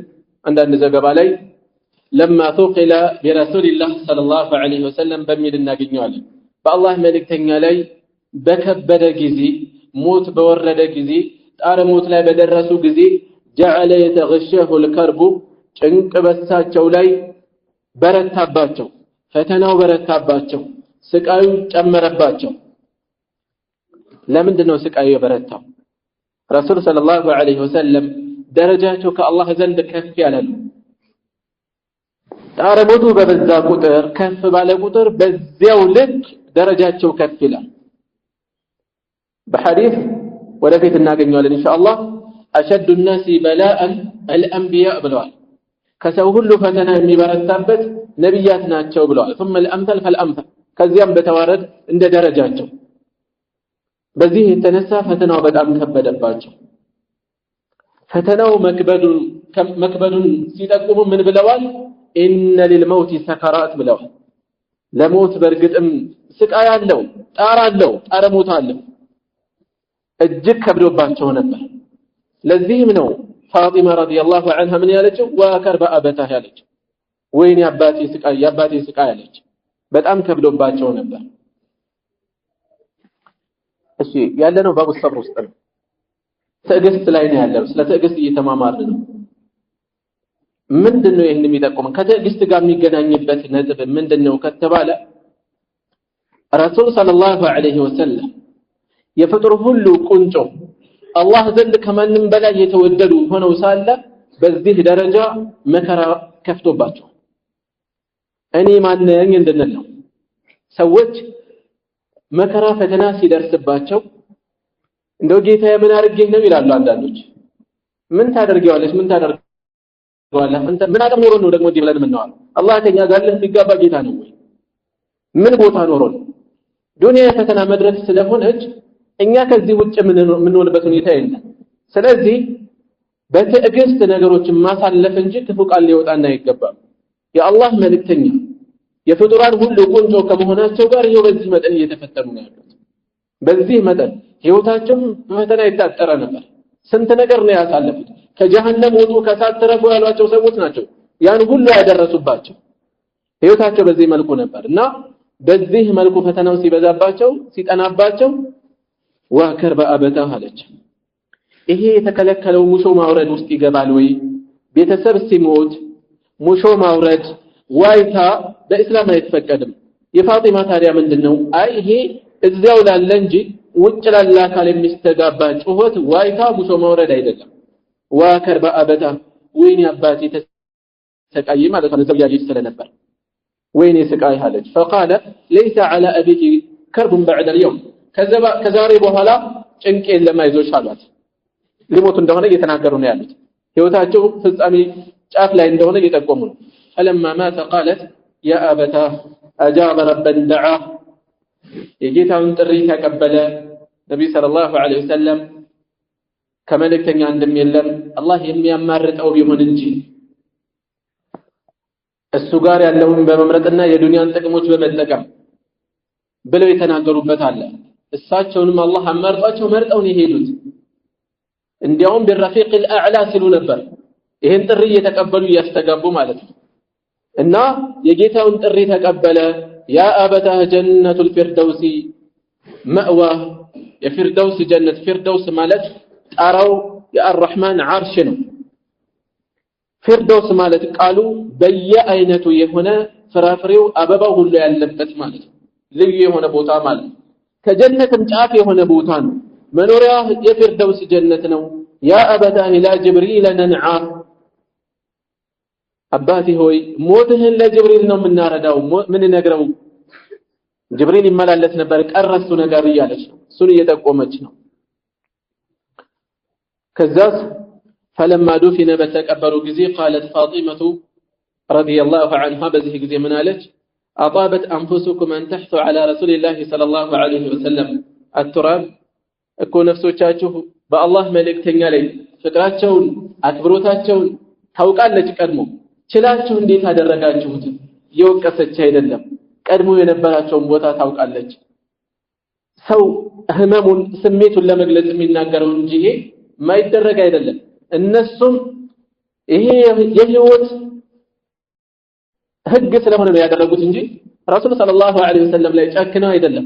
አንዳንድ ዘገባ ላይ لما ثقل برسول الله صلى الله عليه وسلم በሚል እናገኘዋለን በአላህ መልእክተኛ ላይ በከበደ ጊዜ ሞት በወረደ ጊዜ ጣረ ሞት ላይ በደረሱ ጊዜ جعل يتغشه الكرب ጭንቅ በሳቸው ላይ በረታባቸው ፈተናው በረታባቸው ስቃዩ ጨመረባቸው ለምንድን ነው ስቃዩ የበረታው ረሱል ሰለላሁ ዐለይሂ ወሰለም ደረጃቸው ከአላህ ዘንድ ከፍ ያለ ነው ታረሙቱ በበዛ ቁጥር ከፍ ባለ ቁጥር በዚያው ልክ ደረጃቸው ከፍ ይላል በሐዲስ ወደፊት እናገኘዋለን ኢንሻአላህ أشد الناس بلاء الأنبياء ብለዋል ከሰው ሁሉ ፈተና የሚበረታበት ነብያት ናቸው ብለዋል ثم الأمثل فالأمثل ከዚያም በተዋረድ እንደ ደረጃቸው በዚህ የተነሳ ፈተናው በጣም ከበደባቸው ፈተናው መክበዱን ሲጠቁሙ ምን ብለዋል إن للموت سكرات ብለዋል ለሞት በርግጥም ስቃይ አለው ጣር አለው ጣረ ሞት አለው እጅግ ከብዶባቸው ነበር ለዚህም ነው ፋጢማ ረዲየላሁ ዐንሃ ምን ያለችው ወከርበ አበታህ ያለች ወይኔ አባቴ ስቃይ ያለች በጣም ከብዶባቸው ነበር እሺ ያለነው ባቡ ሰብር ውስጥ ነው ትዕግስት ላይ ነው ያለው ስለ ትዕግስት እየተማማርን ነው ምንድነው ይሄን የሚጠቁመን ከትዕግስት ጋር የሚገናኝበት ነጥብ ምንድነው ከተባለ ረሱል ሰለላሁ ዐለይሂ ወሰለም የፍጡር ሁሉ ቁንጮ አላህ ዘንድ ከማንም በላይ የተወደዱ ሆነው ሳለ በዚህ ደረጃ መከራ ከፍቶባቸው እኔ ማንነኝ እንደነለው ሰዎች መከራ ፈተና ሲደርስባቸው እንደው ጌታዬ ምን አድርጌህ ነው ይላሉ አንዳንዶች ምን ታደርጊዋለሽ ምን ታደርጊዋለህ አንተ ምን አቅም ኖሮ ነው ደግሞ እንዲህ ብለን ምንዋል አላህ ከኛ ጋር ለሚጋባ ጌታ ነው ወይ ምን ቦታ ኖሮ ነው ዱንያ ፈተና መድረስ ስለሆነች እኛ ከዚህ ውጭ ምን ሆነበት ሁኔታ የለም ስለዚህ በትዕግስት ነገሮችን ማሳለፍ እንጂ ክፉ ቃል ሊወጣና አይገባም የአላህ መልእክተኛ የፍጡራን ሁሉ ቁንጮ ከመሆናቸው ጋር ይሄው በዚህ መጠን እየተፈተኑ ነው ያሉት በዚህ መጠን ህይወታቸው በፈተና ይታጠረ ነበር ስንት ነገር ነው ያሳለፉት ከጀሃነም ወጡ ከሳት ተረፉ ያሏቸው ሰዎች ናቸው ያን ሁሉ ያደረሱባቸው ህይወታቸው በዚህ መልኩ ነበርና በዚህ መልኩ ፈተናው ሲበዛባቸው ሲጠናባቸው ወከርበ አበታህ አለች ይሄ የተከለከለው ሙሾ ማውረድ ውስጥ ይገባል ወይ ቤተሰብ ሲሞት ሙሾ ማውረድ ዋይታ በእስላም አይፈቀድም የፋጢማ ታዲያ ምንድነው አይ ይሄ እዚያው ላለ እንጂ ውጭ ላለ አካል የሚስተጋባ ጩኸት ዋይታ ሙሾ ማውረድ አይደለም ወከርበ አበታህ ወይኔ አባቴ ተሰቃይ ማለት ነው ዘብያጅ ስለነበር ወይኔ ስቃይ አለች فقال ليس على ابيك كرب بعد اليوم ከዛሬ በኋላ ጭንቅ የለም አይዞሽ አሏት ሊሞቱ እንደሆነ እየተናገሩ ነው ያሉት ህይወታቸው ፍጻሜ ጫፍ ላይ እንደሆነ እየጠቆሙ ነው فلما مات قالت يا ابتاه اجاب ربا دعاه የጌታውን ጥሪ ተቀበለ ነብይ ሰለላሁ ዐለይሂ ወሰለም ከመልእክተኛ እንደሚየለም አላህ የሚያማርጠው ቢሆን እንጂ እሱ ጋር ያለውን በመምረጥና የዱንያን ጥቅሞች በመጠቀም ብለው የተናገሩበት አለ እሳቸውንም አላህ አማርጧቸው መርጠው ነው የሄዱት እንዲያውም بالرفيق الاعلى ሲሉ ነበር ይሄን ጥሪ እየተቀበሉ እያስተጋቡ ማለት ነው እና የጌታውን ጥሪ ተቀበለ ያ አበታህ ጀነቱ الفردوس مأوى የፊርደውስ ጀነት ፊርደውስ ማለት ጣራው የአርህማን ዓርሽ ነው ፊርደውስ ማለት ቃሉ በየአይነቱ የሆነ ፍራፍሬው አበባው ሁሉ ያለበት ማለት ነው ልዩ የሆነ ቦታ ማለት ከጀነትም ጫፍ የሆነ ቦታ ነው መኖሪያ የፊርደውስ ጀነት ነው ያ አበታ ኢላ ጅብሪል ነንዓ አባቴ ሆይ ሞትህን ለጅብሪል ነው የምናረዳው ምን ነግረው ጅብሪል ይመላለስ ነበር ቀረሱ ነገር እያለች ነው እሱን እየጠቆመች ነው ከዛስ فلما دفن بتكبروا ጊዜ قالت فاطمة رضي الله عنها በዚህ ጊዜ ምን አለች أطابت أنفسكم أن تحثوا على رسول الله صلى الله عليه وسلم التراب እኮ ነፍሶቻችሁ በአላህ መልእክተኛ ላይ ፍቅራቸውን አክብሮታቸውን ታውቃለች ቀድሞ ችላችሁ እንዴት አደረጋችሁት እየወቀሰች አይደለም ቀድሞ የነበራቸውን ቦታ ታውቃለች ሰው ህመሙን ስሜቱን ለመግለጽ የሚናገረው እንጂ ይሄ ማይደረግ አይደለም እነሱም ይሄ የህይወት ህግ ስለሆነ ነው ያደረጉት እንጂ ረሱል ሰለላሁ ዐለይሂ ወሰለም ላይ ጨክነው አይደለም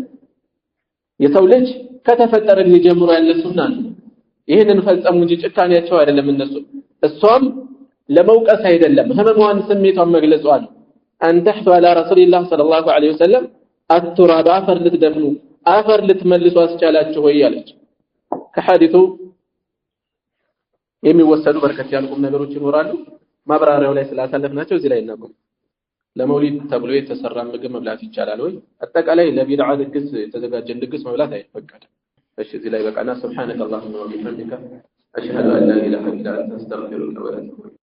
የሰው ልጅ ከተፈጠረ ጊዜ ጀምሮ ያለ ሱና ነው ይሄንን ፈጸሙ እንጂ ጭካኔያቸው አይደለም እነሱ እሷም ለመውቀስ አይደለም ህመሟን ስሜቷን መግለጿ ነው አንተህቱ አላ ረሱልላህ ሰለላሁ ዐለይሂ ወሰለም አትራባ አፈር ልትደፍኑ አፈር ልትመልሱ አስቻላችሁ ወይ ያለች ከሐዲሱ የሚወሰዱ በርከት ያሉ ነገሮች ይኖራሉ ማብራሪያው ላይ ስላሳለፍናቸው እዚህ ላይ እናቆም ለመውሊድ ተብሎ የተሰራ ምግብ መብላት ይቻላል ወይ አጠቃላይ ለቢድዓ ድግስ የተዘጋጀን ድግስ መብላት አይፈቀድም እሺ እዚህ ላይ በቃና ሱብሃነከ አላሁመ ወቢሐምዲከ አሽሀዱ አን ላ ኢላሀ ኢላ አንተ አስተግፊሩከ ወአቱቡ